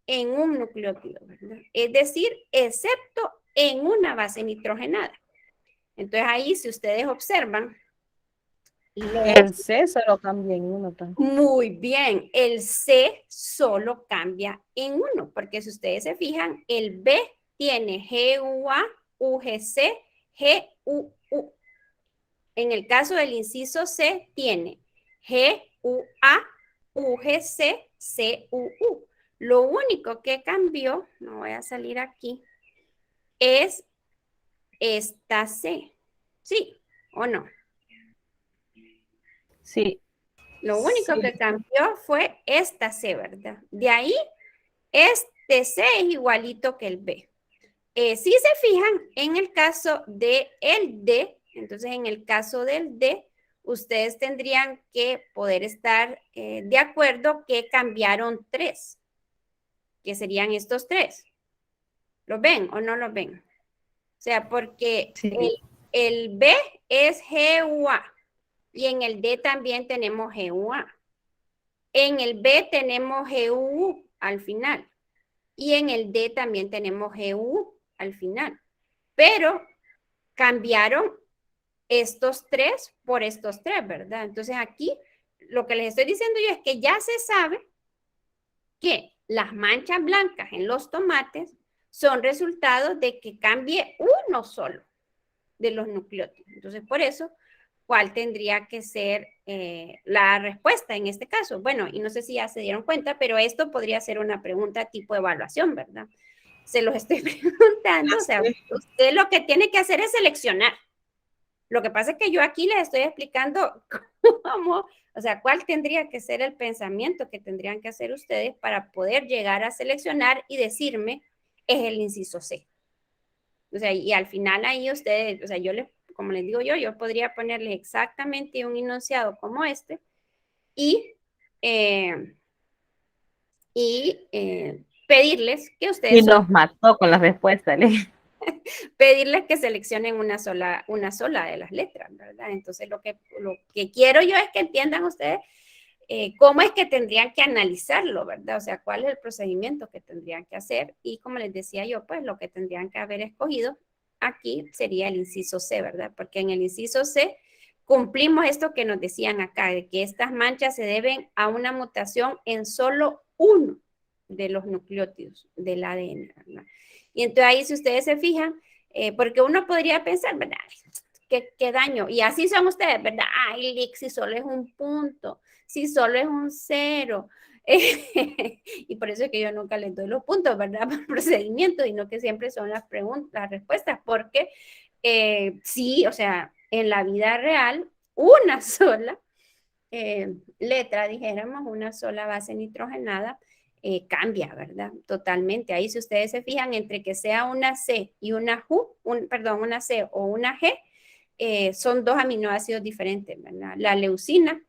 en un nucleótido, ¿verdad? Es decir, excepto en una base nitrogenada. Entonces ahí, si ustedes observan, El C se lo cambia en uno también. muy bien, el C solo cambia en uno, porque si ustedes se fijan, el B tiene GUA, UGC, GUU. En el caso del inciso C, tiene GUA, UGC, CUU. Lo único que cambió, no voy a salir aquí, es esta C. ¿Sí o no? Sí. Lo único Sí. que cambió fue esta C, ¿verdad? De ahí, este C es igualito que el B. Si se fijan, en el caso del D, entonces en el caso del D, ustedes tendrían que poder estar de acuerdo que cambiaron 3, que serían estos 3. ¿Los ven o no los ven? O sea, porque Sí. el B es GUA y en el D también tenemos GUA. En el B tenemos GUU al final y en el D también tenemos GU al final. Pero cambiaron estos 3 por estos 3, ¿verdad? Entonces aquí lo que les estoy diciendo yo es que ya se sabe que las manchas blancas en los tomates son resultados de que cambie uno solo de los nucleótidos. Entonces, por eso, ¿cuál tendría que ser la respuesta en este caso? Bueno, y no sé si ya se dieron cuenta, pero esto podría ser una pregunta tipo evaluación, ¿verdad? Se los estoy preguntando, o sea, usted lo que tiene que hacer es seleccionar. Lo que pasa es que yo aquí les estoy explicando cómo, o sea, cuál tendría que ser el pensamiento que tendrían que hacer ustedes para poder llegar a seleccionar y decirme, es el inciso C. O sea, y al final ahí ustedes, o sea, yo les, como les digo yo podría ponerles exactamente un enunciado como este y, pedirles que ustedes... Y nos mató con la respuesta. pedirles que seleccionen una sola de las letras, ¿verdad? Entonces lo que quiero yo es que entiendan ustedes cómo es que tendrían que analizarlo, ¿verdad? O sea, cuál es el procedimiento que tendrían que hacer y como les decía yo, pues lo que tendrían que haber escogido aquí sería el inciso C, ¿verdad? Porque en el inciso C cumplimos esto que nos decían acá, de que estas manchas se deben a una mutación en solo uno de los nucleótidos del ADN, ¿verdad? Y entonces ahí si ustedes se fijan, porque uno podría pensar, ¿verdad? ¿Qué daño? Y así son ustedes, ¿verdad? Ay, Lick, si solo es un punto, si solo es un 0. Y por eso es que yo nunca les doy los puntos, ¿verdad? Por procedimiento, y no que siempre son las preguntas, las respuestas, porque sí, o sea, en la vida real, una sola letra, dijéramos, una sola base nitrogenada, cambia, ¿verdad? Totalmente. Ahí si ustedes se fijan, entre que sea una C y una una C o una G, son dos aminoácidos diferentes, ¿verdad? La leucina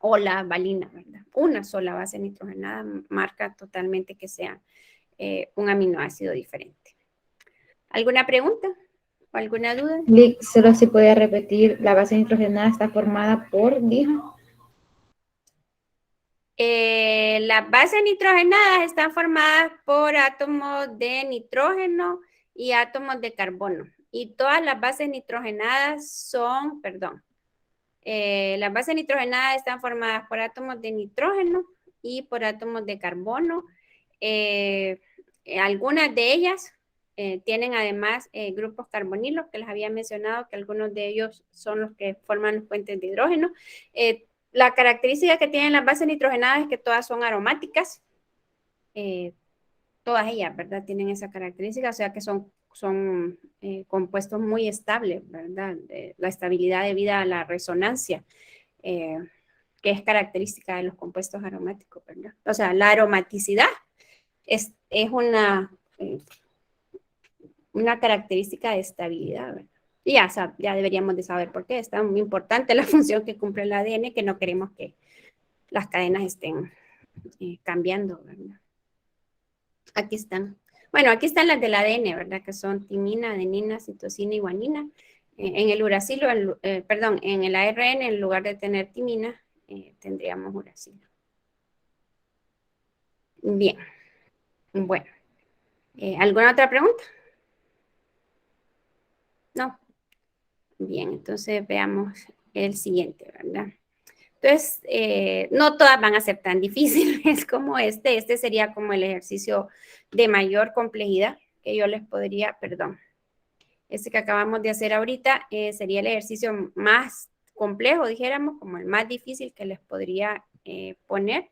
o la valina, ¿verdad? Una sola base nitrogenada marca totalmente que sea un aminoácido diferente. ¿Alguna pregunta o alguna duda? Lick, solo si puede repetir, la base nitrogenada está formada por, dijo. Las bases nitrogenadas están formadas por átomos de nitrógeno y átomos de carbono. Y todas las bases nitrogenadas son, las bases nitrogenadas están formadas por átomos de nitrógeno y por átomos de carbono. algunas de ellas tienen además grupos carbonilos, que les había mencionado que algunos de ellos son los que forman los puentes de hidrógeno. La característica que tienen las bases nitrogenadas es que todas son aromáticas. Todas ellas, ¿verdad? Tienen esa característica, o sea que son compuestos muy estables, ¿verdad? La estabilidad debido a la resonancia, que es característica de los compuestos aromáticos, ¿verdad? O sea, la aromaticidad es una característica de estabilidad, ¿verdad? Y ya deberíamos de saber por qué. Está muy importante la función que cumple el ADN, que no queremos que las cadenas estén cambiando, ¿verdad? Aquí están. Bueno, aquí están las del ADN, ¿verdad? Que son timina, adenina, citosina y guanina. En el uracilo, en el ARN, en lugar de tener timina, tendríamos uracilo. Bien. Bueno. ¿Alguna otra pregunta? No. Bien, entonces veamos el siguiente, ¿verdad? Entonces, no todas van a ser tan difíciles como este. Este sería como el ejercicio de mayor complejidad que yo les podría, perdón. Este que acabamos de hacer ahorita sería el ejercicio más complejo, dijéramos, como el más difícil que les podría poner.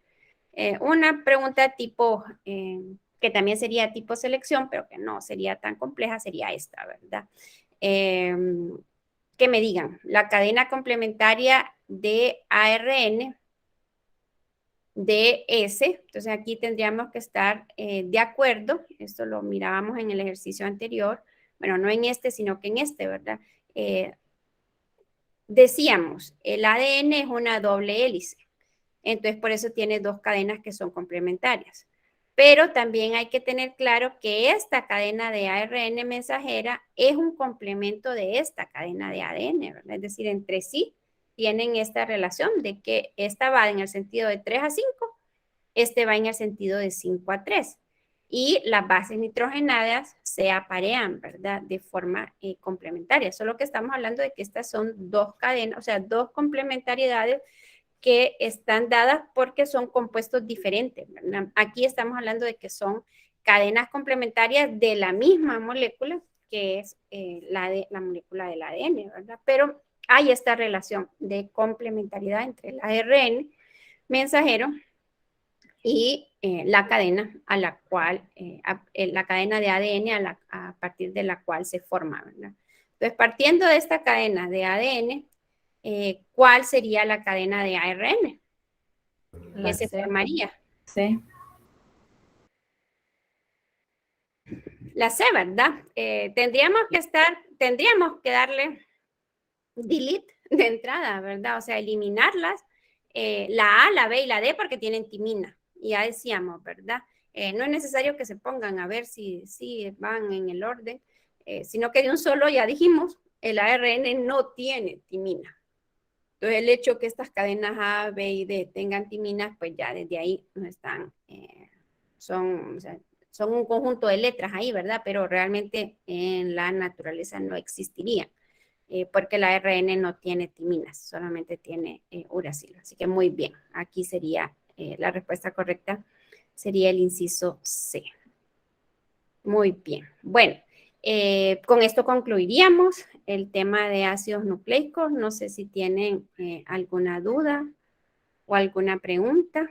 Una pregunta tipo, que también sería tipo selección, pero que no sería tan compleja, sería esta, ¿verdad? Que me digan, la cadena complementaria de ARN de S, entonces aquí tendríamos que estar de acuerdo, esto lo mirábamos en el ejercicio anterior, bueno, no en este, sino que en este, ¿verdad? Decíamos, el ADN es una doble hélice, entonces por eso tiene dos cadenas que son complementarias. Pero también hay que tener claro que esta cadena de ARN mensajera es un complemento de esta cadena de ADN, ¿verdad? Es decir, entre sí tienen esta relación de que esta va en el sentido de 3 a 5, este va en el sentido de 5 a 3. Y las bases nitrogenadas se aparean, ¿verdad? De forma complementaria. Solo que estamos hablando de que estas son dos cadenas, o sea, dos complementariedades que están dadas porque son compuestos diferentes, ¿verdad? Aquí estamos hablando de que son cadenas complementarias de la misma molécula, que es la molécula del ADN, ¿verdad? Pero hay esta relación de complementariedad entre el ARN mensajero y la cadena a la cual, la cadena de ADN a partir de la cual se forma, ¿verdad? Entonces, partiendo de esta cadena de ADN, ¿cuál sería la cadena de ARN que se formaría? Sí. La C, ¿verdad? Tendríamos que darle delete de entrada, ¿verdad? O sea, eliminarlas, la A, la B y la D porque tienen timina. Y ya decíamos, ¿verdad? No es necesario que se pongan a ver si van en el orden, sino que de un solo, ya dijimos, el ARN no tiene timina. Entonces, el hecho que estas cadenas A, B y D tengan timinas, pues ya desde ahí no están, son un conjunto de letras ahí, ¿verdad? Pero realmente en la naturaleza no existirían, porque el ARN no tiene timinas, solamente tiene uracilo. Así que muy bien, aquí sería la respuesta correcta, sería el inciso C. Muy bien, bueno. Con esto concluiríamos el tema de ácidos nucleicos. No sé si tienen alguna duda o alguna pregunta.